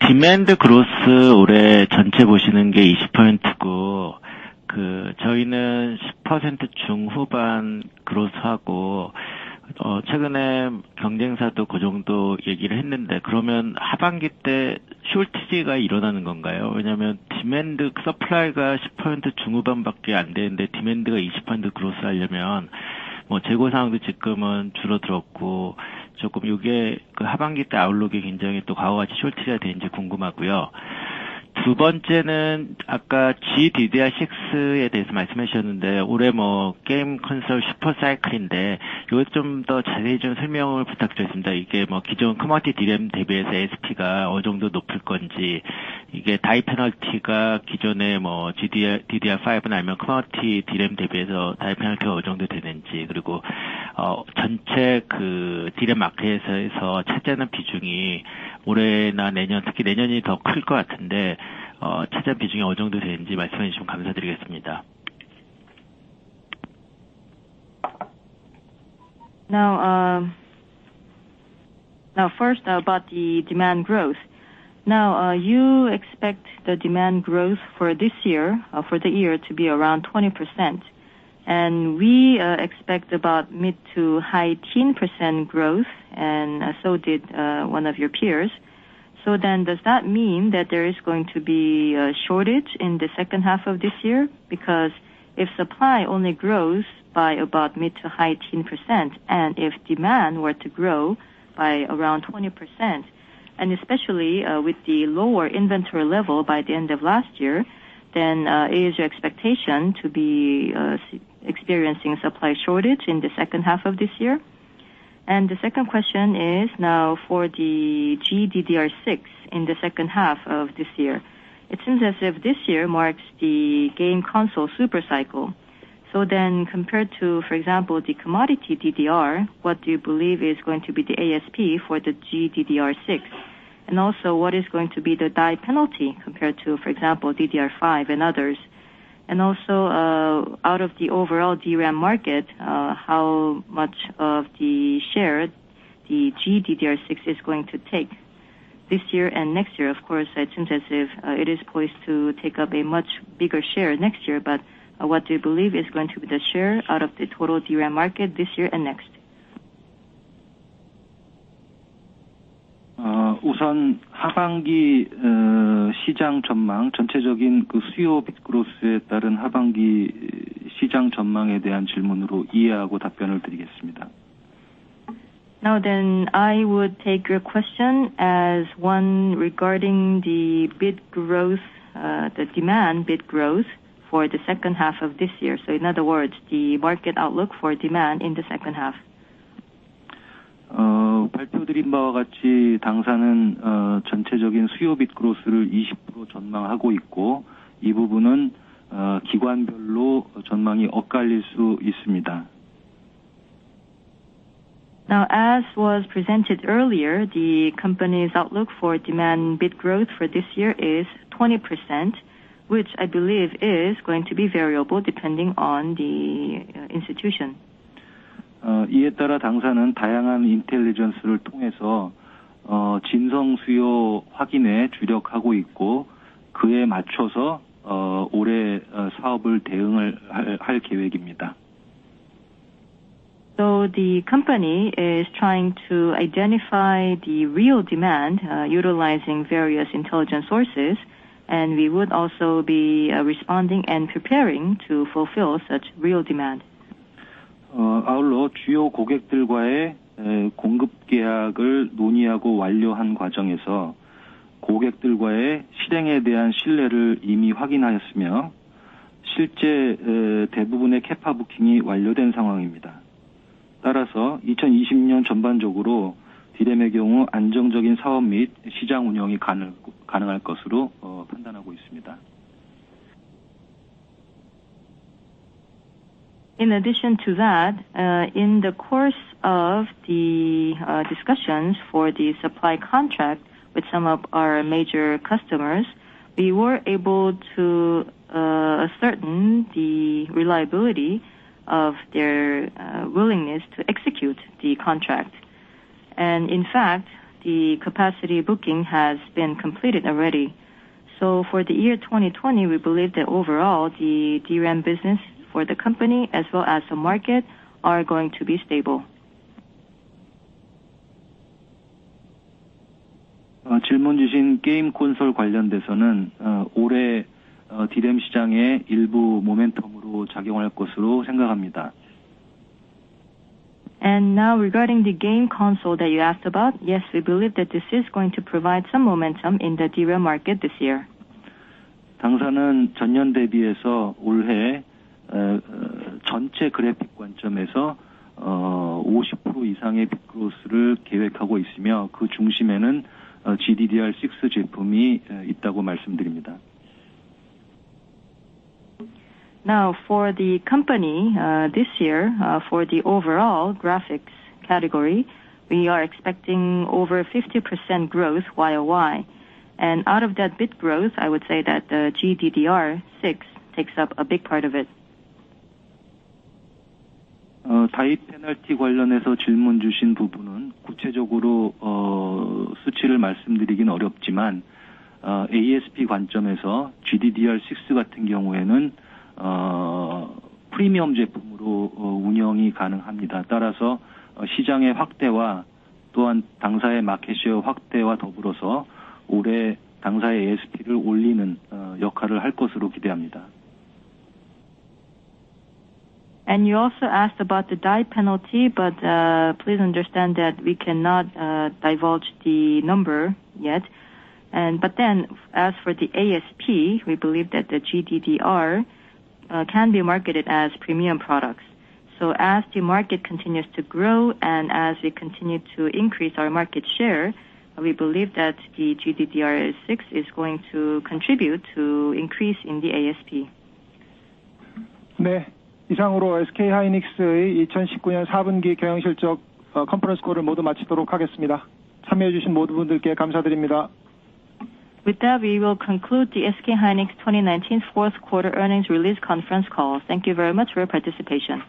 디맨드 그로스 올해 전체 보시는 게 20%고, 저희는 10% 중후반 그로스하고, 최근에 경쟁사도 그 정도 얘기를 했는데 그러면 하반기 때 쇼티지가 일어나는 건가요? 왜냐하면 디맨드 서플라이가 10% 중후반밖에 안 되는데 디맨드가 20% 그로스 하려면 뭐 재고 상황도 지금은 줄어들었고 조금 이게 그 하반기 때 아웃룩이 굉장히 또 과거같이 쇼티지가 되는지 궁금하고요. 두 번째는 아까 GDDR6에 대해서 말씀해 주셨는데 올해 뭐 게임 콘솔 슈퍼 사이클인데 이것 좀 더 자세히 좀 설명을 부탁드렸습니다. 이게 뭐 기존 커머티 디램 대비해서 ASP가 어느 정도 높을 건지 이게 다이 페널티가 기존의 뭐 DDR5나 아니면 커머티 디램 대비해서 다이 페널티가 어느 정도 되는지 그리고 전체 그 디램 마켓에서 차지하는 비중이 올해나 내년 특히 내년이 더 클 것 같은데 차지한 비중이 어느 정도 되는지 말씀해 주시면 감사드리겠습니다. Now first about the demand growth. Now, you expect the demand growth for this year, for the year to be around 20%. And we expect about mid to high teen % growth, and so did one of your peers. So then does that mean that there is going to be a shortage in the second half of this year? Because if supply only grows by about mid to high teen %, and if demand were to grow by around 20%, and especially with the lower inventory level by the end of last year, then it is your expectation to be experiencing supply shortage in the second half of this year? And the second question is now for the GDDR6 in the second half of this year. It seems as if this year marks the game console super cycle. So then compared to, for example, the commodity DDR, what do you believe is going to be the ASP for the GDDR6? And also what is going to be the die penalty compared to, for example, DDR5 and others? And also, out of the overall DRAM market, how much of the share the GDDR6 is going to take this year and next year? Of course, it seems as if it is poised to take up a much bigger share next year, but what do you believe is going to be the share out of the total DRAM market this year and next? 우선 하반기 시장 전망, 전체적인 그 수요 빅그로스에 따른 하반기 시장 전망에 대한 질문으로 이해하고 답변을 드리겠습니다. Now then, I would take your question as one regarding the bit growth, the demand bit growth for the second half of this year. So in other words, the market outlook for demand in the second half. 발표드린 바와 같이 당사는 전체적인 수요 빗 그로스를 20% 전망하고 있고 이 부분은 기관별로 전망이 엇갈릴 수 있습니다. Now, as was presented earlier, the company's outlook for demand bit growth for this year is 20%, which I believe is going to be variable depending on the institution. 이에 따라 당사는 다양한 인텔리전스를 통해서 진성 수요 확인에 주력하고 있고 그에 맞춰서 올해 사업을 대응을 할 계획입니다. So the company is trying to identify the real demand utilizing various intelligence sources, and we would also be responding and preparing to fulfill such real demand. 아울러 주요 고객들과의 공급 계약을 논의하고 완료한 과정에서 고객들과의 실행에 대한 신뢰를 이미 확인하였으며 실제 대부분의 캐파 부킹이 완료된 상황입니다. 따라서 2020년 전반적으로 디램의 경우 안정적인 사업 및 시장 운영이 가능할 것으로 판단하고 있습니다. In addition to that, in the course of the discussions for the supply contract with some of our major customers, we were able to ascertain the reliability of their willingness to execute the contract. And in fact, the capacity booking has been completed already. So for the year 2020, we believe that overall the DRAM business for the company as well as the market are going to be stable. 질문 주신 게임 콘솔 관련돼서는 올해 디램 시장의 일부 모멘텀으로 작용할 것으로 생각합니다. And now regarding the game console that you asked about, yes, we believe that this is going to provide some momentum in the DRAM market this year. 당사는 전년 대비해서 올해 전체 그래픽 관점에서 50% 이상의 빅그로스를 계획하고 있으며 그 중심에는 GDDR6 제품이 있다고 말씀드립니다. Now, for the company this year, for the overall graphics category, we are expecting over 50% growth YOY. And out of that bit growth, I would say that the GDDR6 takes up a big part of it. 다이 페널티 관련해서 질문 주신 부분은 구체적으로 수치를 말씀드리긴 어렵지만 ASP 관점에서 GDDR6 같은 경우에는 프리미엄 제품으로 운영이 가능합니다. 따라서 시장의 확대와 또한 당사의 마켓쉐어 확대와 더불어서 올해 당사의 ASP를 올리는 역할을 할 것으로 기대합니다. And you also asked about the die penalty, but please understand that we cannot divulge the number yet. But then, as for the ASP, we believe that the GDDR can be marketed as premium products. So as the market continues to grow and as we continue to increase our market share, we believe that the GDDR6 is going to contribute to increase in the ASP. 네, 이상으로 SK 하이닉스의 2019년 4분기 경영실적 컨퍼런스 콜을 모두 마치도록 하겠습니다. 참여해주신 모든 분들께 감사드립니다. With that, we will conclude the SK hynix 2019 fourth quarter earnings release conference call. Thank you very much for your participation.